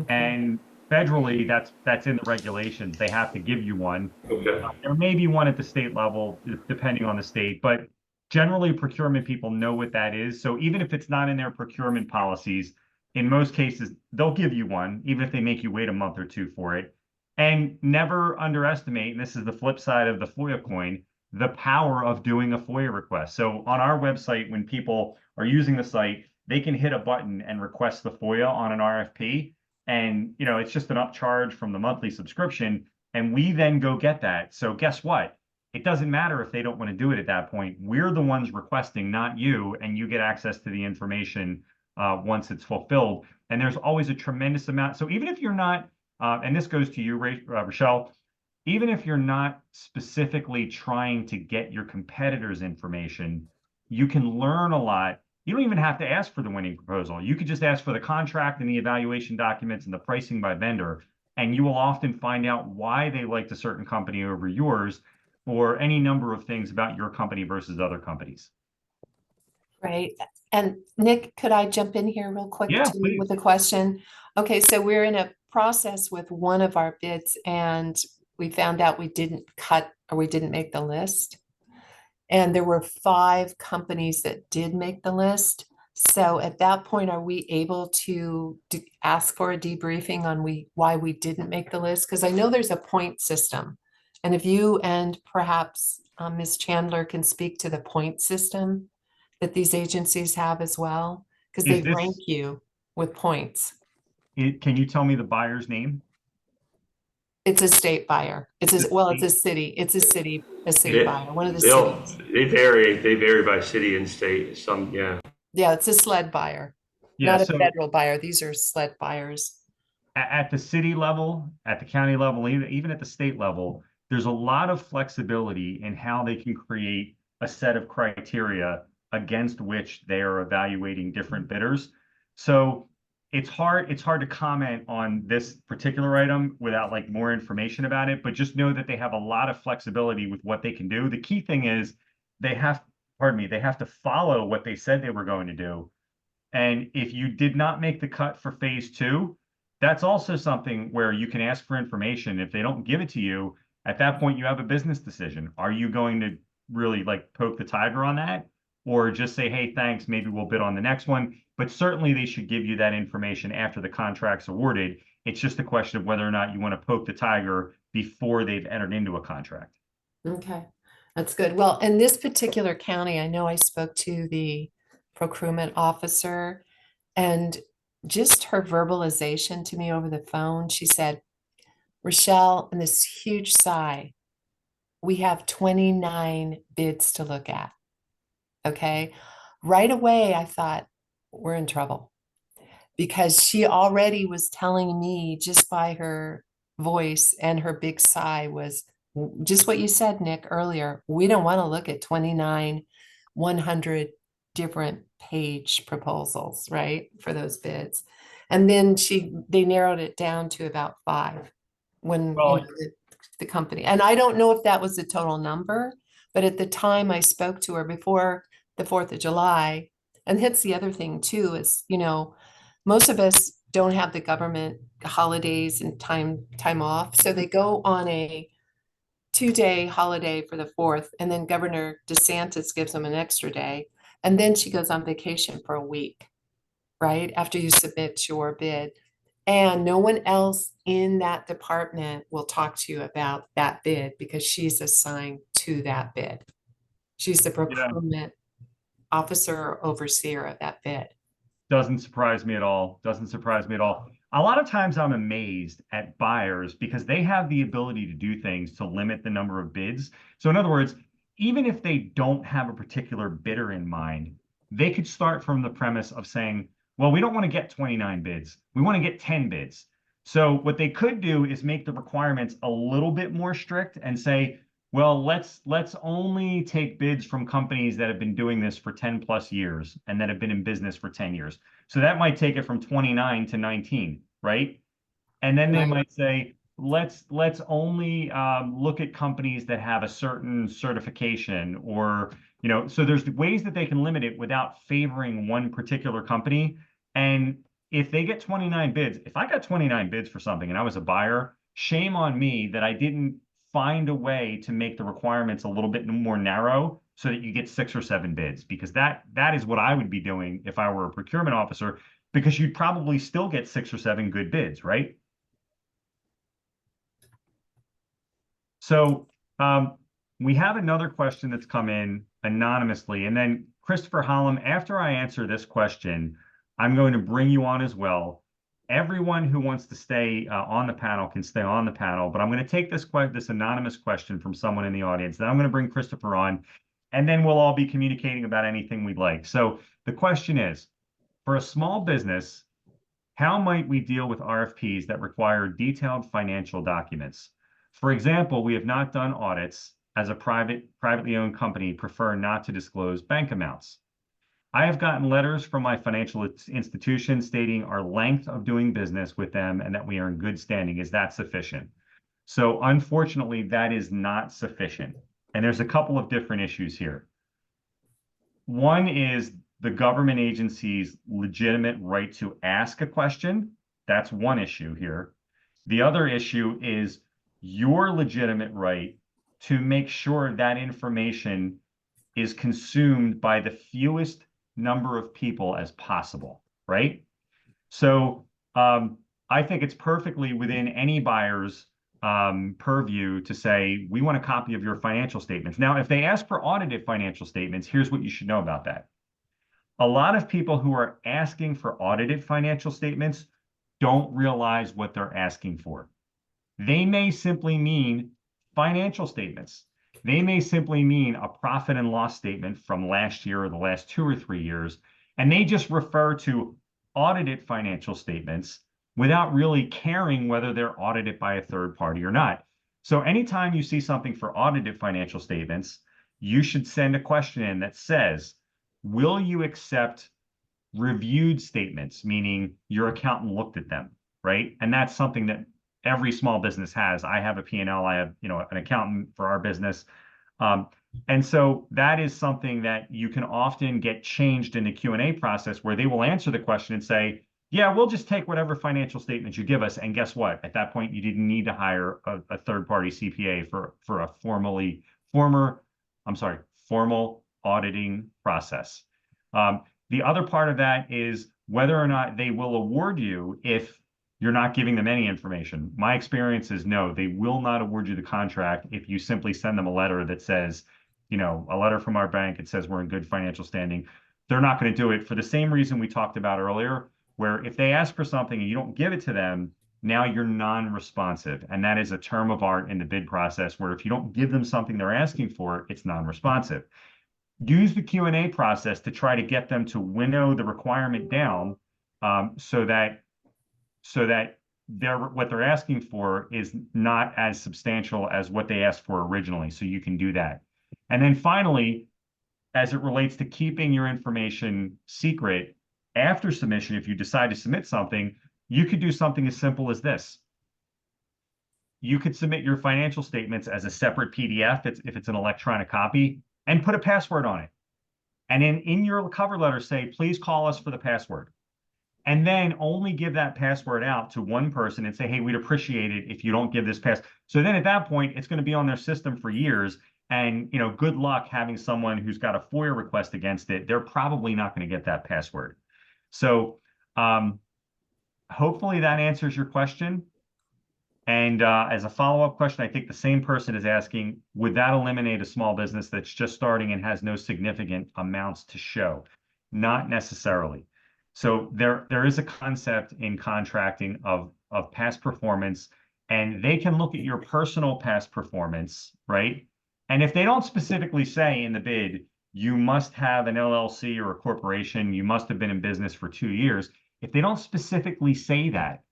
And federally, that's in the regulations. They have to give you one. Okay. There may be one at the state level, depending on the state, but generally procurement people know what that is. So even if it's not in their procurement policies, in most cases, they'll give you one, even if they make you wait a month or 2 for it. And never underestimate, and this is the flip side of the FOIA coin, the power of doing a FOIA request. So on our website, when people are using the site, they can hit a button and request the FOIA on an RFP. And, you know, it's just an upcharge from the monthly subscription. And we then go get that. So guess what? It doesn't matter if they don't want to do it at that point. We're the ones requesting, not you. And you get access to the information once it's fulfilled. And there's always a tremendous amount. So even if you're not, and this goes to you, Rochelle, even if you're not specifically trying to get your competitors' information, you can learn a lot. You don't even have to ask for the winning proposal. You could just ask for the contract and the evaluation documents and the pricing by vendor, and you will often find out why they liked a certain company over yours, or any number of things about your company versus other companies. Right. And Nick, could I jump in here real quick with a question? Okay, so we're in a process with one of our bids, and we found out we didn't cut or we didn't make the list. And there were 5 companies that did make the list. So at that point, are we able to ask for a debriefing on why we didn't make the list? Because I know there's a point system. And if you and perhaps Ms. Chandler can speak to the point system that these agencies have as well, because they rank you with points. Can you tell me the buyer's name? It's a state buyer. It's a, well, it's a city. It's a city buyer, one of the cities. They vary by city and state. Some, yeah. Yeah, it's a sled buyer, Yeah, not a so federal buyer. These are sled buyers. at the city level, at the county level, even at the state level, there's a lot of flexibility in how they can create a set of criteria against which they are evaluating different bidders. So it's hard to comment on this particular item without like more information about it, but just know that they have a lot of flexibility with what they can do. The key thing is they have, they have to follow what they said they were going to do. And if you did not make the cut for phase 2, that's also something where you can ask for information. If they don't give it to you, at that point, you have a business decision. Are you going to really like poke the tiger on that? Or just say, hey, thanks, maybe we'll bid on the next one. But certainly they should give you that information after the contract's awarded. It's just a question of whether or not you want to poke the tiger before they've entered into a contract. Okay, that's good. Well, in this particular county, I know I spoke to the procurement officer, and just her verbalization to me over the phone, she said, Rochelle, in this huge sigh, we have 29 bids to look at. Okay. Right away, I thought, we're in trouble, because she already was telling me just by her voice and her big sigh was just what you said, Nick, earlier. We don't want to look at 29, 100 different page proposals, right, for those bids. And then they narrowed it down to about 5 when Well, the company, and I don't know if that was the total number, but at the time I spoke to her before the 4th of July, and that's the other thing too, is, most of us don't have the government holidays and time off. So they go on a 2-day holiday for the 4th, and then Governor DeSantis gives them an extra day. And then she goes on vacation for a week, right? After you submit your bid. And no one else in that department will talk to you about that bid because she's assigned to that bid. She's the procurement officer or overseer of that bid. Doesn't surprise me at all. Doesn't surprise me at all. A lot of times I'm amazed at buyers because they have the ability to do things to limit the number of bids. So in other words, even if they don't have a particular bidder in mind, they could start from the premise of saying, well, we don't want to get 29 bids. We want to get 10 bids. So what they could do is make the requirements a little bit more strict and say, well, let's only take bids from companies that have been doing this for 10 plus years and that have been in business for 10 years. So that might take it from 29 to 19, right? And then they might say, let's only look at companies that have a certain certification, or, so there's ways that they can limit it without favoring one particular company. And if they get 29 bids, if I got 29 bids for something and I was a buyer, shame on me that I didn't find a way to make the requirements a little bit more narrow so that you get 6 or 7 bids, because that is what I would be doing if I were a procurement officer, because you'd probably still get 6 or 7 good bids, right? So we have another question that's come in anonymously, and then Christopher Holland, after I answer this question, I'm going to bring you on as well. Everyone who wants to stay on the panel can stay on the panel, but I'm going to take this anonymous question from someone in the audience. Then I'm going to bring Christopher on, and then we'll all be communicating about anything we'd like. So the question is, for a small business, how might we deal with RFPs that require detailed financial documents? For example, we have not done audits as a privately owned company, prefer not to disclose bank amounts. I have gotten letters from my financial institution stating our length of doing business with them and that we are in good standing. Is that sufficient? So unfortunately, that is not sufficient. And there's a couple of different issues here. One is the government agency's legitimate right to ask a question. That's one issue here. The other issue is your legitimate right to make sure that information is consumed by the fewest number of people as possible, right? So I think it's perfectly within any buyer's purview to say, we want a copy of your financial statements. Now, if they ask for audited financial statements, here's what you should know about that. A lot of people who are asking for audited financial statements don't realize what they're asking for. They may simply mean financial statements. They may simply mean a profit and loss statement from last year or the last 2 or 3 years, and they just refer to audited financial statements without really caring whether they're audited by a third party or not. So anytime you see something for audited financial statements, you should send a question in that says, will you accept reviewed statements, meaning your accountant looked at them, right? And that's something that every small business has. I have a P&L, I have, an accountant for our business. And so that is something that you can often get changed in the Q&A process where they will answer the question and say, yeah, we'll just take whatever financial statements you give us. And guess what? At that point, you didn't need to hire a third-party CPA for a formal auditing process. The other part of that is whether or not they will award you if you're not giving them any information. My experience is no, they will not award you the contract if you simply send them a letter that says, a letter from our bank, it says we're in good financial standing. They're not going to do it for the same reason we talked about earlier, where if they ask for something and you don't give it to them, now you're non-responsive. And that is a term of art in the bid process where if you don't give them something they're asking for, it's non-responsive. Use the Q&A process to try to get them to winnow the requirement down so that what they're asking for is not as substantial as what they asked for originally. So you can do that. And then finally, as it relates to keeping your information secret after submission, if you decide to submit something, you could do something as simple as this. You could submit your financial statements as a separate PDF if it's an electronic copy and put a password on it. And then in your cover letter, say, please call us for the password. And then only give that password out to one person and say, hey, we'd appreciate it if you don't give this pass. So then at that point, it's going to be on their system for years. And, good luck having someone who's got a FOIA request against it. They're probably not going to get that password. So hopefully that answers your question. And as a follow-up question, I think the same person is asking, would that eliminate a small business that's just starting and has no significant amounts to show? Not necessarily. So there is a concept in contracting of past performance, and they can look at your personal past performance, right? And if they don't specifically say in the bid, you must have an LLC or a corporation, you must have been in business for 2 years. If they don't specifically say that,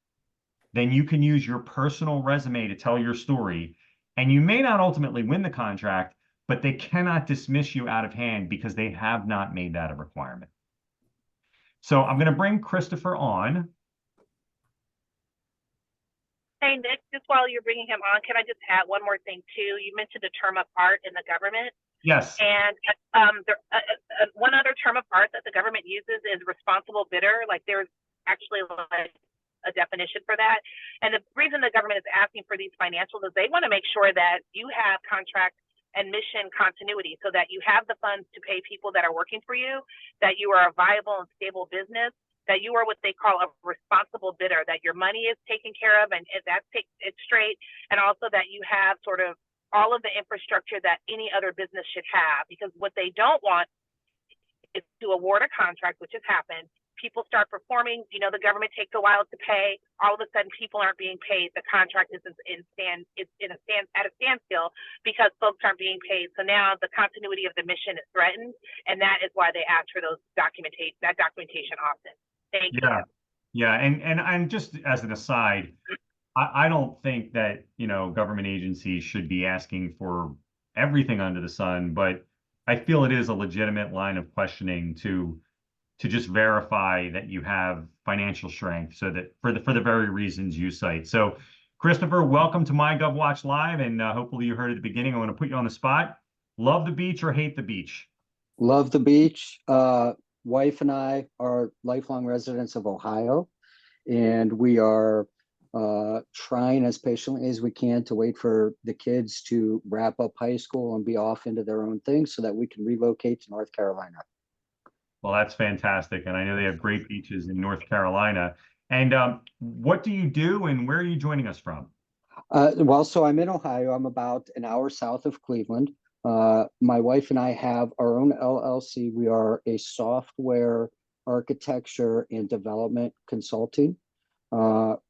then you can use your personal resume to tell your story. And you may not ultimately win the contract, but they cannot dismiss you out of hand because they have not made that a requirement. So I'm going to bring Christopher on. Hey, Nick, just while you're bringing him on, can I just add one more thing too? You mentioned the term of art in the government. Yes. And one other term of art that the government uses is responsible bidder. Like there's actually like a definition for that. And the reason the government is asking for these financials is they want to make sure that you have contract and mission continuity so that you have the funds to pay people that are working for you, that you are a viable and stable business, that you are what they call a responsible bidder, that your money is taken care of and that's it's straight, and also that you have sort of all of the infrastructure that any other business should have. Because what they don't want is to award a contract, which has happened. People start performing, the government takes a while to pay. All of a sudden, people aren't being paid. The contract is at a standstill because folks aren't being paid. So now the continuity of the mission is threatened, and that is why they ask for that documentation often. Thank you. Yeah, and just as an aside, I don't think that government agencies should be asking for everything under the sun, but I feel it is a legitimate line of questioning to just verify that you have financial strength, so that for the very reasons you cite. So, Christopher, welcome to MyGovWatch Live, and hopefully you heard at the beginning. I want to put you on the spot. Love the beach or hate the beach? Love the beach. Wife and I are lifelong residents of Ohio, and we are trying as patiently as we can to wait for the kids to wrap up high school and be off into their own things so that we can relocate to North Carolina. Well, that's fantastic. And I know they have great beaches in North Carolina. And what do you do and where are you joining us from? So I'm in Ohio. I'm about an hour south of Cleveland. My wife and I have our own LLC. We are a software architecture and development consulting.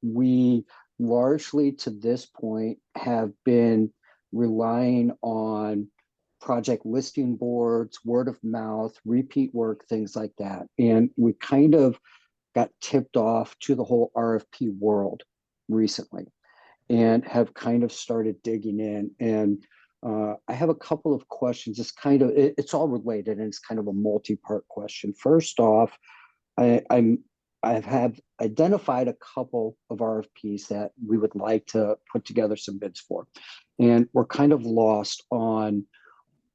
We largely to this point have been relying on project listing boards, word of mouth, repeat work, things like that. And we kind of got tipped off to the whole RFP world recently and have kind of started digging in. And I have a couple of questions. It's all related, and it's kind of a multi-part question. First off, I have identified a couple of RFPs that we would like to put together some bids for, and we're kind of lost on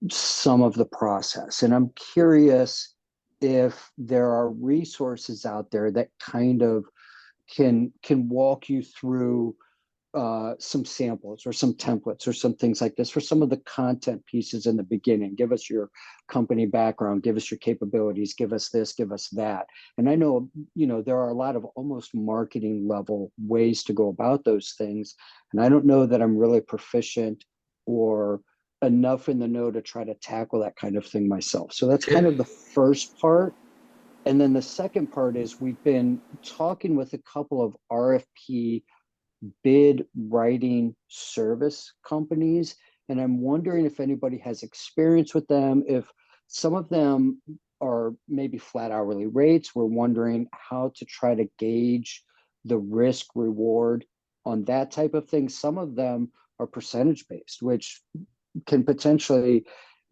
some of the process. And I'm curious if there are resources out there that kind of can walk you through some samples or some templates or some things like this for some of the content pieces in the beginning. Give us your company background, give us your capabilities, give us this, give us that. And I know, there are a lot of almost marketing level ways to go about those things. And I don't know that I'm really proficient or enough in the know to try to tackle that kind of thing myself. So that's kind of the first part. And then the second part is we've been talking with a couple of RFP bid writing service companies, and I'm wondering if anybody has experience with them. If some of them are maybe flat hourly rates, we're wondering how to try to gauge the risk reward on that type of thing. Some of them are percentage based, which can potentially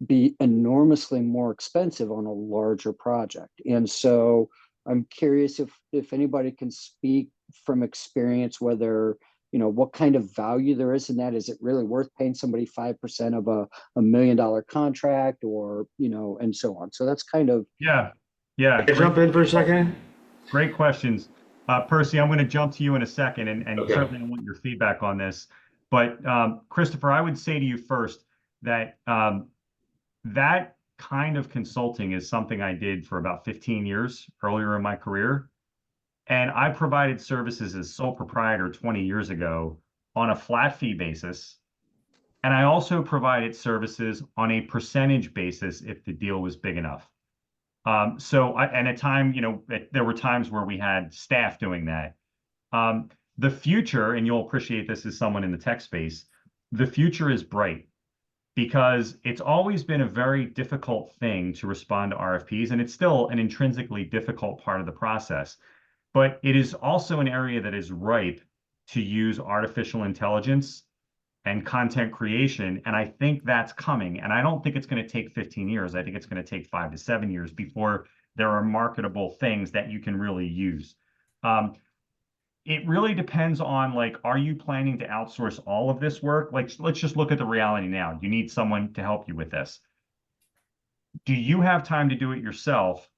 be enormously more expensive on a larger project. And so I'm curious if anybody can speak from experience, whether, what kind of value there is in that. Is it really worth paying somebody 5% of a $1 million contract, or, and so on. So that's kind of. Yeah. Can I jump in for a second? Great questions. Percy, I'm going to jump to you in a second, and Okay. certainly I want your feedback on this. But Christopher, I would say to you first that that kind of consulting is something I did for about 15 years earlier in my career. And I provided services as sole proprietor 20 years ago on a flat fee basis. And I also provided services on a percentage basis if the deal was big enough. And at time, there were times where we had staff doing that. The future, and you'll appreciate this as someone in the tech space, the future is bright, because it's always been a very difficult thing to respond to RFPs, and it's still an intrinsically difficult part of the process. But it is also an area that is ripe to use artificial intelligence and content creation. And I think that's coming. And I don't think it's going to take 15 years. I think it's going to take 5 to 7 years before there are marketable things that you can really use. It really depends on, are you planning to outsource all of this work? Let's just look at the reality now. You need someone to help you with this. Do you have time to do it yourself,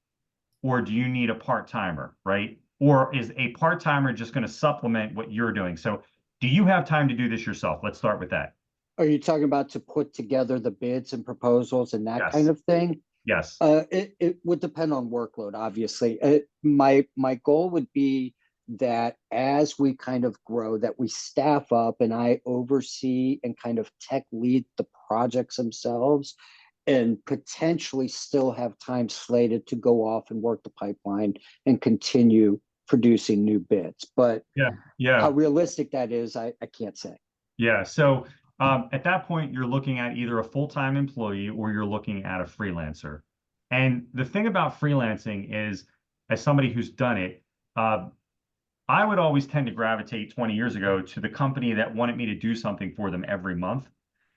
or do you need a part-timer, right? Or is a part-timer just going to supplement what you're doing? So do you have time to do this yourself? Let's start with that. Are you talking about to put together the bids and proposals and that Yes. kind of thing? Yes. It would depend on workload, obviously. My goal would be that as we kind of grow, that we staff up and I oversee and kind of tech lead the projects themselves, and potentially still have time slated to go off and work the pipeline and continue producing new bids. But how realistic that is, I can't say. Yeah. So at that point, you're looking at either a full-time employee or you're looking at a freelancer. And the thing about freelancing is, as somebody who's done it, I would always tend to gravitate 20 years ago to the company that wanted me to do something for them every month.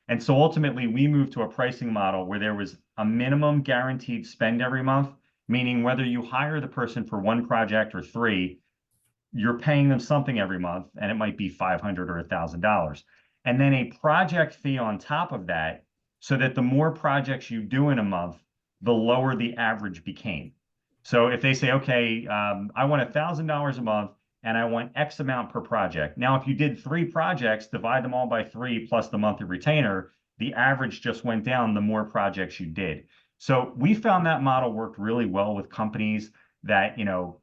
And so ultimately, we moved to a pricing model where there was a minimum guaranteed spend every month, meaning whether you hire the person for one project or 3, you're paying them something every month, and it might be $500 or $1,000. And then a project fee on top of that, so that the more projects you do in a month, the lower the average became. So if they say, okay, I want $1,000 a month, and I want X amount per project. Now, if you did 3 projects, divide them all by 3 plus the monthly retainer, the average just went down the more projects you did. So we found that model worked really well with companies that,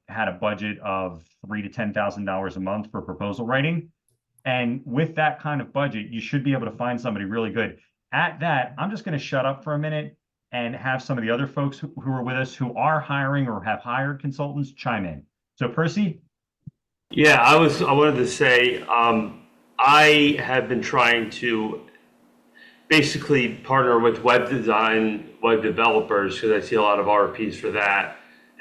had a budget of $3,000 to $10,000 a month for proposal writing. And with that kind of budget, you should be able to find somebody really good. At that, I'm just going to shut up for a minute and have some of the other folks who are with us who are hiring or have hired consultants chime in. So Percy? Yeah, I wanted to say, I have been trying to basically partner with web design, web developers, because I see a lot of RFPs for that,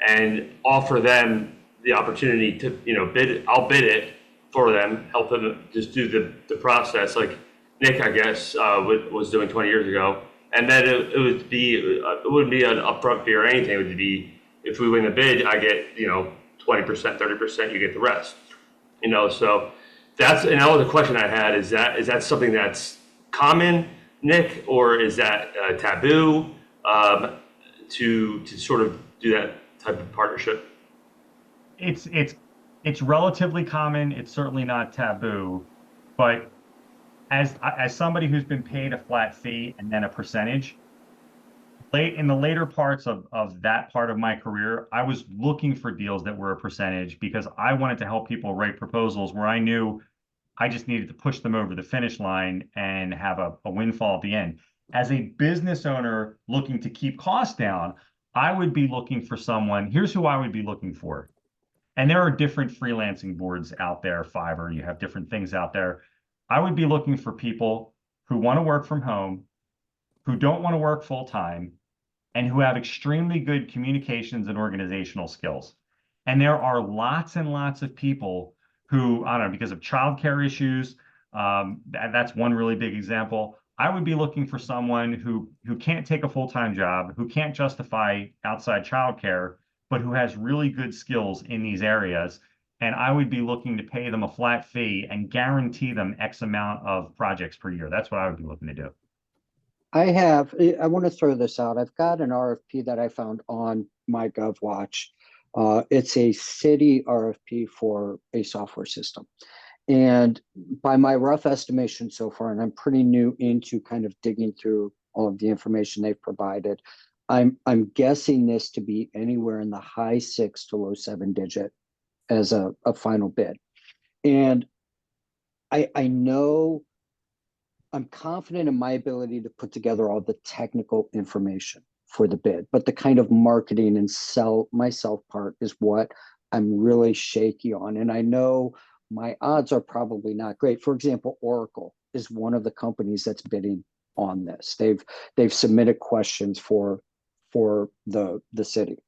and offer them the opportunity to, bid. I'll bid it for them, help them just do the process, like Nick, I guess, was doing 20 years ago. And then it wouldn't be an upfront fee or anything. It would be, if we win the bid, I get, 20%, 30%, you get the rest. So that was a question I had. Is that something that's common, Nick, or is that taboo, to sort of do that type of partnership? It's relatively common. It's certainly not taboo, but as somebody who's been paid a flat fee and then a percentage, in the later parts of that part of my career, I was looking for deals that were a percentage because I wanted to help people write proposals where I knew I just needed to push them over the finish line and have a windfall at the end. As a business owner looking to keep costs down, I would be looking for someone. Here's who I would be looking for. And there are different freelancing boards out there, Fiverr, you have different things out there. I would be looking for people who want to work from home, who don't want to work full time, and who have extremely good communications and organizational skills. And there are lots and lots of people who, I don't know, because of childcare issues, that's one really big example. I would be looking for someone who can't take a full-time job, who can't justify outside childcare, but who has really good skills in these areas. And I would be looking to pay them a flat fee and guarantee them X amount of projects per year. That's what I would be looking to do. I want to throw this out. I've got an RFP that I found on MyGovWatch. It's a city RFP for a software system. And by my rough estimation so far, and I'm pretty new into kind of digging through all of the information they've provided, I'm guessing this to be anywhere in the high 6 to low 7 digit as a final bid. And I know I'm confident in my ability to put together all the technical information for the bid, but the kind of marketing and sell myself part is what I'm really shaky on. And I know my odds are probably not great. For example, Oracle is one of the companies that's bidding on this. They've submitted questions for the city.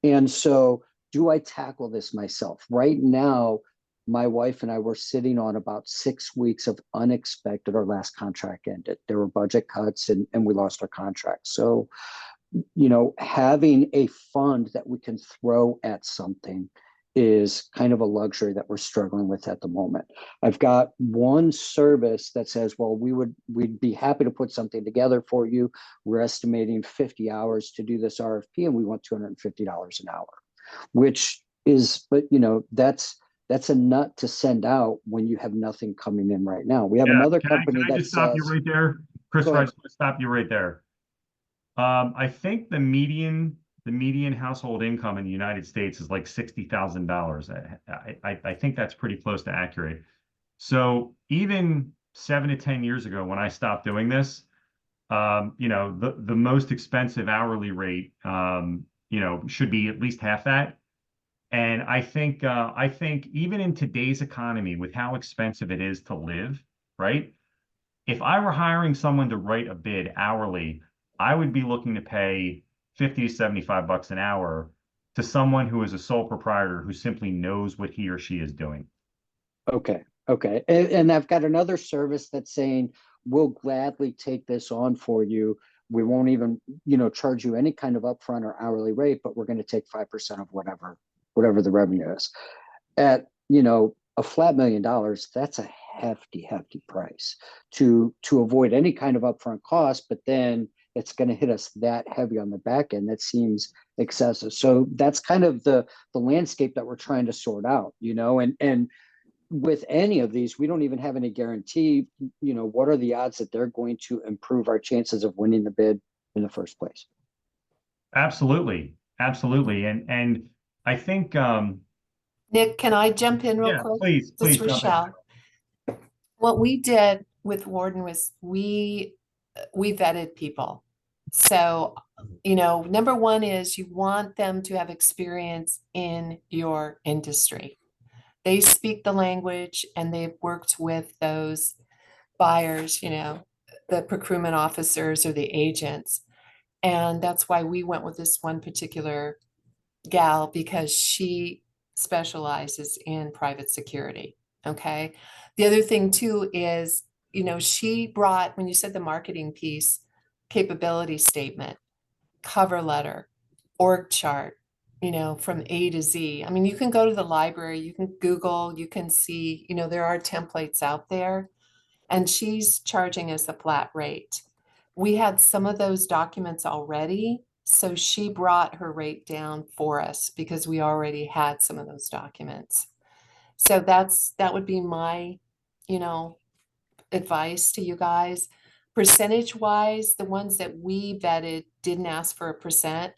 And so do I tackle this myself? Right now, my wife and I were sitting on about 6 weeks of unexpected. Our last contract ended. There were budget cuts and we lost our contract. So, having a fund that we can throw at something is kind of a luxury that we're struggling with at the moment. I've got one service that says, well, we'd be happy to put something together for you. We're estimating 50 hours to do this RFP and we want $250 an hour, which is, but that's a nut to send out when you have nothing coming in right now. We have another company that just stop you right there, Christopher? I just want to stop you right there. I think the median household income in the United States is like $60,000. I think that's pretty close to accurate. So even 7 to 10 years ago, when I stopped doing this, the most expensive hourly rate, should be at least half that. And I think even in today's economy, with how expensive it is to live, right? If I were hiring someone to write a bid hourly, I would be looking to pay 50 to 75 bucks an hour to someone who is a sole proprietor who simply knows what he or she is doing. Okay. And I've got another service that's saying, we'll gladly take this on for you. We won't even, charge you any kind of upfront or hourly rate, but we're going to take 5% of whatever the revenue is. At, a flat $1 million, that's a hefty price to avoid any kind of upfront cost, but then it's going to hit us that heavy on the back end. That seems excessive. So that's kind of the landscape that we're trying to sort out, and with any of these, we don't even have any guarantee, what are the odds that they're going to improve our chances of winning the bid in the first place? Absolutely. And I think, Nick, can I jump in real yeah, quick? please. This is Jump in. Rochelle. What we did with Warden was we vetted people. So, number one is you want them to have experience in your industry. They speak the language and they've worked with those buyers, you know, the procurement officers or the agents. And that's why we went with this one particular gal, because she specializes in private security. Okay. The other thing too is, you know, she brought, when you said the marketing piece, capability statement, cover letter, org chart, you know, from A to Z. I mean, you can go to the library, you can Google, you can see, you know, there are templates out there, and she's charging us a flat rate. We had some of those documents already, so she brought her rate down for us because we already had some of those documents. So that would be my, you know, advice to you guys. Percentage wise, the ones that we vetted didn't ask for a percent.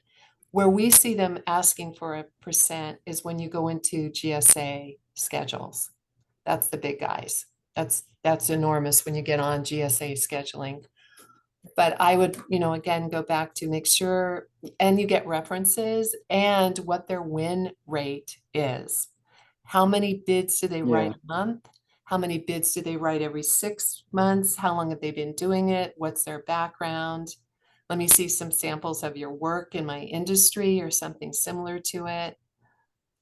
Where we see them asking for a percent is when you go into GSA schedules. That's the big guys. That's enormous when you get on GSA scheduling. But I would, you know, again, go back to make sure, and you get references and what their win rate is. How many bids do they write a month? How many bids do they write every 6 months? How long have they been doing it? What's their background? Let me see some samples of your work in my industry or something similar to it.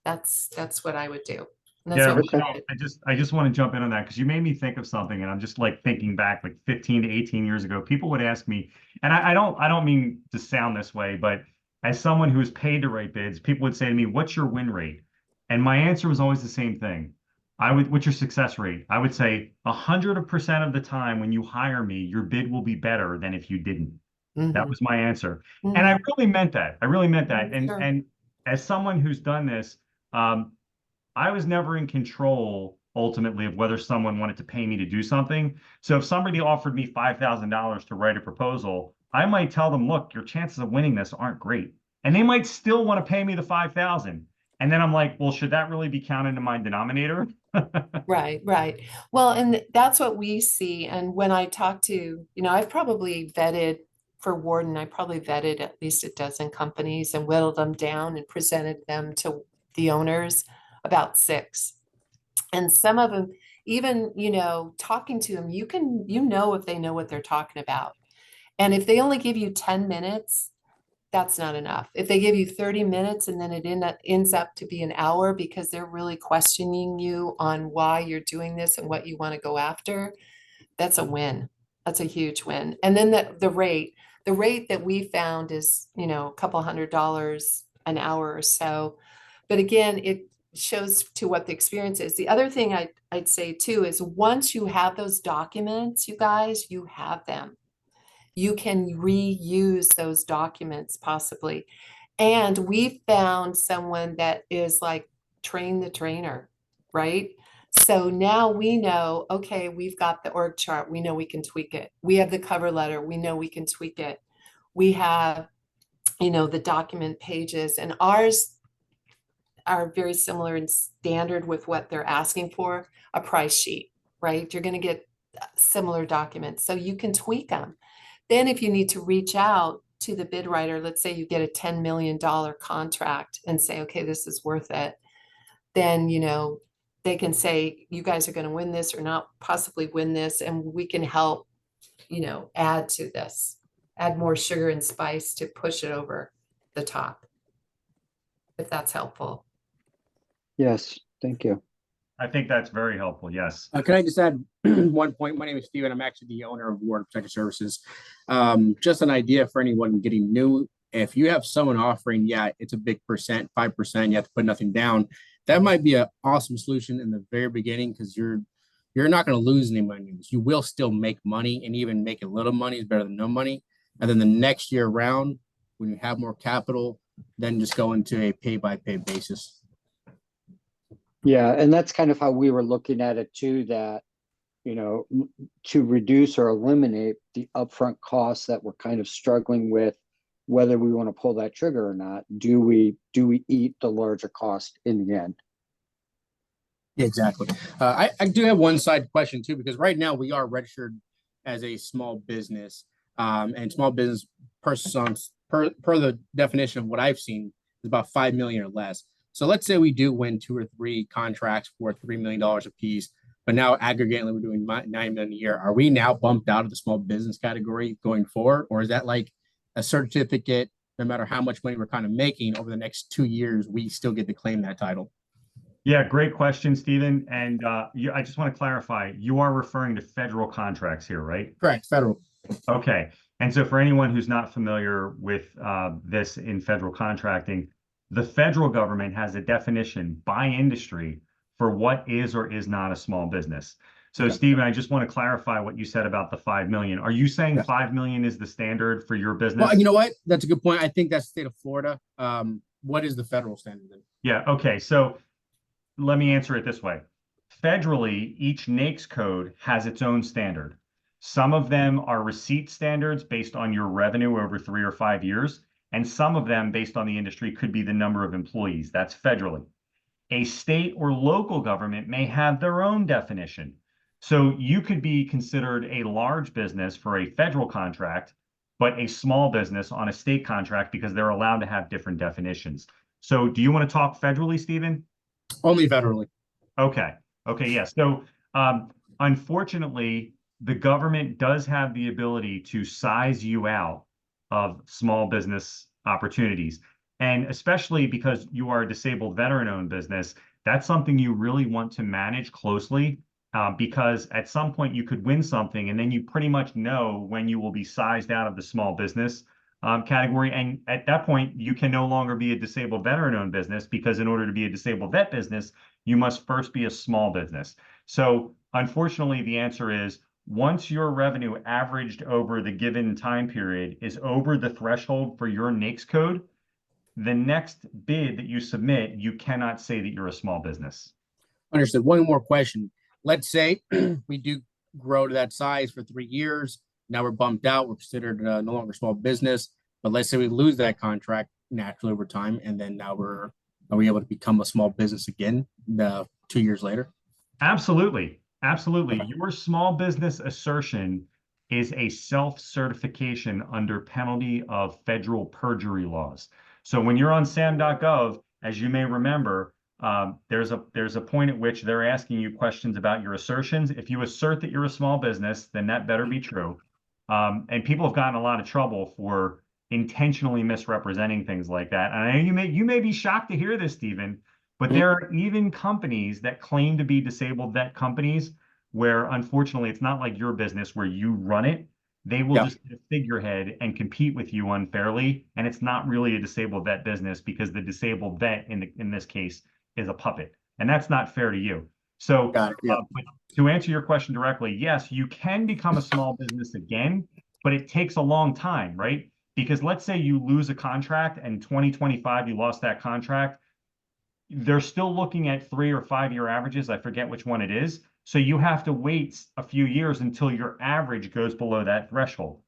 That's what I would do. And that's Yeah, what we Rochelle, did. I just want to jump in on that because you made me think of something, and I'm just like thinking back like 15 to 18 years ago. People would ask me, and I don't mean to sound this way, but as someone who is paid to write bids, people would say to me, "What's your win rate?" And my answer was always the same thing. What's your success rate? I would say 100% of the time when you hire me, your bid will be better than if you didn't. That Mhm. was my answer. And Mhm. I really meant that. I really meant that. Sure. And as someone who's done this, I was never in control ultimately of whether someone wanted to pay me to do something. So if somebody offered me $5,000 to write a proposal, I might tell them, look, your chances of winning this aren't great. And they might still want to pay me the 5,000. And then I'm like, well, should that really be counted in my denominator? Right, right. Well, and that's what we see. And when I talk to, you know, I've probably vetted for Warden, I probably vetted at least a dozen companies and whittled them down and presented them to the owners, about 6. And some of them, even, you know, talking to them, you know, if they know what they're talking about. And if they only give you 10 minutes, that's not enough. If they give you 30 minutes and then it ends up to be an hour because they're really questioning you on why you're doing this and what you want to go after, that's a win. That's a huge win. And then the rate that we found is, you know, a couple $100 an hour or so. But again, it shows to what the experience is. The other thing I'd say too is once you have those documents, you guys, you have them. You can reuse those documents possibly. And we found someone that is like train the trainer, right? So now we know, okay, we've got the org chart. We know we can tweak it. We have the cover letter. We know we can tweak it. We have, you know, the document pages, and ours are very similar in standard with what they're asking for, a price sheet, right? You're going to get similar documents, so you can tweak them. Then if you need to reach out to the bid writer, let's say you get a $10 million contract and say, okay, this is worth it. Then, you know, they can say, you guys are going to win this or not possibly win this. And we can help, you know, add to this, add more sugar and spice to push it over the top, if that's helpful. Yes, thank you. I think that's very helpful. Yes. Can I just add one point? My name is Steven. I'm actually the owner of Ward Protective Services. Just an idea for anyone getting new. If you have someone offering, yeah, it's a big percent, 5%, you have to put nothing down. That might be an awesome solution in the very beginning because you're not going to lose any money. You will still make money, and even making a little money is better than no money. And then the next year round, when you have more capital, then just go into a pay-by-pay basis. Yeah, and that's kind of how we were looking at it too, that, you know, to reduce or eliminate the upfront costs that we're kind of struggling with, whether we want to pull that trigger or not. Do we eat the larger cost in the end? Exactly. I do have one side question too, because right now we are registered as a small business, and small business persons per the definition of what I've seen is about 5 million or less. So let's say we do win 2 or 3 contracts for $3 million a piece, but now aggregately we're doing $9 million a year. Are we now bumped out of the small business category going forward? Or is that like a certificate, no matter how much money we're kind of making over the next 2 years, we still get to claim that title? Yeah, great question, Stephen. And I just want to clarify, you are referring to federal contracts here, right? Correct, federal. Okay. And so for anyone who's not familiar with this in federal contracting, the federal government has a definition by industry for what is or is not a small business. So Okay. Stephen, I just want to clarify what you said about the 5 million. Are you saying Yes. 5 million is the standard for your business? Well, you know what? That's a good point. I think that's the state of Florida. What is the federal standard then? Yeah, okay. So let me answer it this way. Federally, each NAICS code has its own standard. Some of them are receipt standards based on your revenue over 3 or 5 years, and some of them based on the industry could be the number of employees. That's federally. A state or local government may have their own definition. So you could be considered a large business for a federal contract, but a small business on a state contract because they're allowed to have different definitions. So do you want to talk federally, Stephen? Only federally. Okay. Okay. Yeah. So, unfortunately, the government does have the ability to size you out of small business opportunities. And especially because you are a disabled veteran-owned business, that's something you really want to manage closely, because at some point you could win something and then you pretty much know when you will be sized out of the small business category. And at that point, you can no longer be a disabled veteran-owned business, because in order to be a disabled vet business, you must first be a small business. So unfortunately, the answer is, once your revenue averaged over the given time period is over the threshold for your NAICS code, the next bid that you submit, you cannot say that you're a small business. Understood. One more question. Let's say we do grow to that size for 3 years. Now we're bumped out. We're considered no longer small business. But let's say we lose that contract naturally over time, and then now are we able to become a small business again 2 years later? Absolutely. Absolutely. Your small business assertion is a self-certification under penalty of federal perjury laws. So when you're on sam.gov, as you may remember, there's a point at which they're asking you questions about your assertions. If you assert that you're a small business, then that better be true. And people have gotten a lot of trouble for intentionally misrepresenting things like that. And I know you may be shocked to hear this, Stephen, but there are even companies that claim to be disabled vet companies where, unfortunately, it's not like your business where you run it. They will just be a figurehead and compete with you unfairly. And it's not really a disabled vet business, because the disabled vet in this case is a puppet. And that's not fair to you. So Got it. Yeah. but to answer your question directly, yes, you can become a small business again, but it takes a long time, right? Because let's say you lose a contract and 2025, you lost that contract. They're still looking at 3 or 5 year averages. I forget which one it is. So you have to wait a few years until your average goes below that threshold.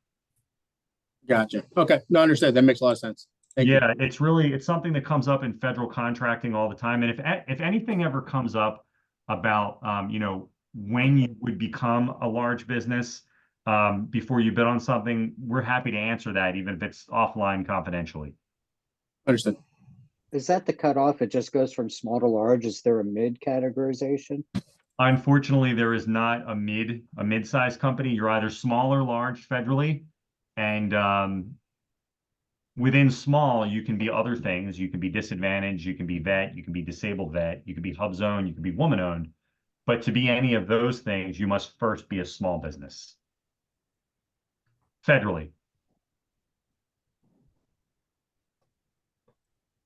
Gotcha. Okay. No, understood. That makes a lot of sense. Thank you. Yeah, it's something that comes up in federal contracting all the time. And if anything ever comes up about, when you would become a large business before you bid on something, we're happy to answer that, even if it's offline confidentially. Understood. Is that the cutoff? It just goes from small to large? Is there a mid categorization? Unfortunately, there is not a mid-sized company. You're either small or large federally, and within small, you can be other things. You can be disadvantaged, you can be vet, you can be disabled vet, you can be hub zone, you can be woman-owned. But to be any of those things, you must first be a small business federally.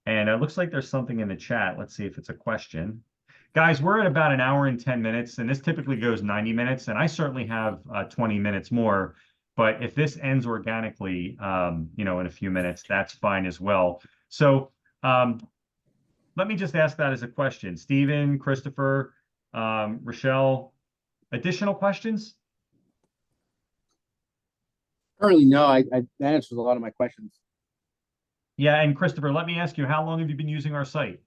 And it looks like there's something in the chat. Let's see if it's a question. Guys, we're at about 1 hour and 10 minutes, and this typically goes 90 minutes, and I certainly have 20 minutes more. But if this ends organically, in a few minutes, that's fine as well. So let me just ask that as a question. Stephen, Christopher, Rochelle, additional questions? Currently, no. That answers a lot of my questions. Yeah, and Christopher, let me ask you, how long have you been using our site?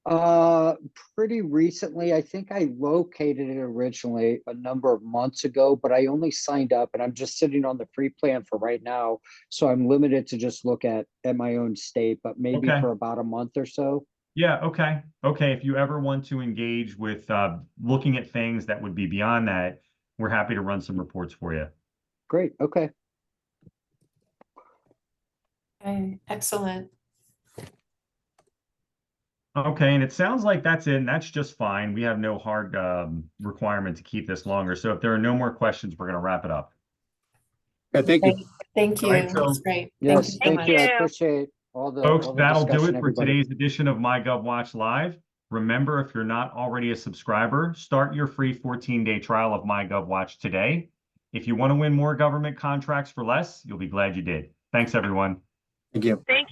Pretty recently. I think I located it originally a number of months ago, but I only signed up and I'm just sitting on the free plan for right now. So I'm limited to just look at my own state, but maybe Okay. for about a month or so. Yeah, okay. Okay, if you ever want to engage with looking at things that would be beyond that, we're happy to run some reports for you. Great. Okay. Okay, excellent. Okay, and it sounds like that's it, and that's just fine. We have no hard requirement to keep this longer. So if there are no more questions, we're going to wrap it up. Yeah, thank you. Thank you. All right, That's so- great. Yes, Thank you so thank much. you. I Thank you. appreciate all the Folks, that'll do discussion, it for everybody. today's edition of MyGovWatch Live. Remember, if you're not already a subscriber, start your free 14-day trial of MyGovWatch today. If you want to win more government contracts for less, you'll be glad you did. Thanks, everyone. Thank you. Thank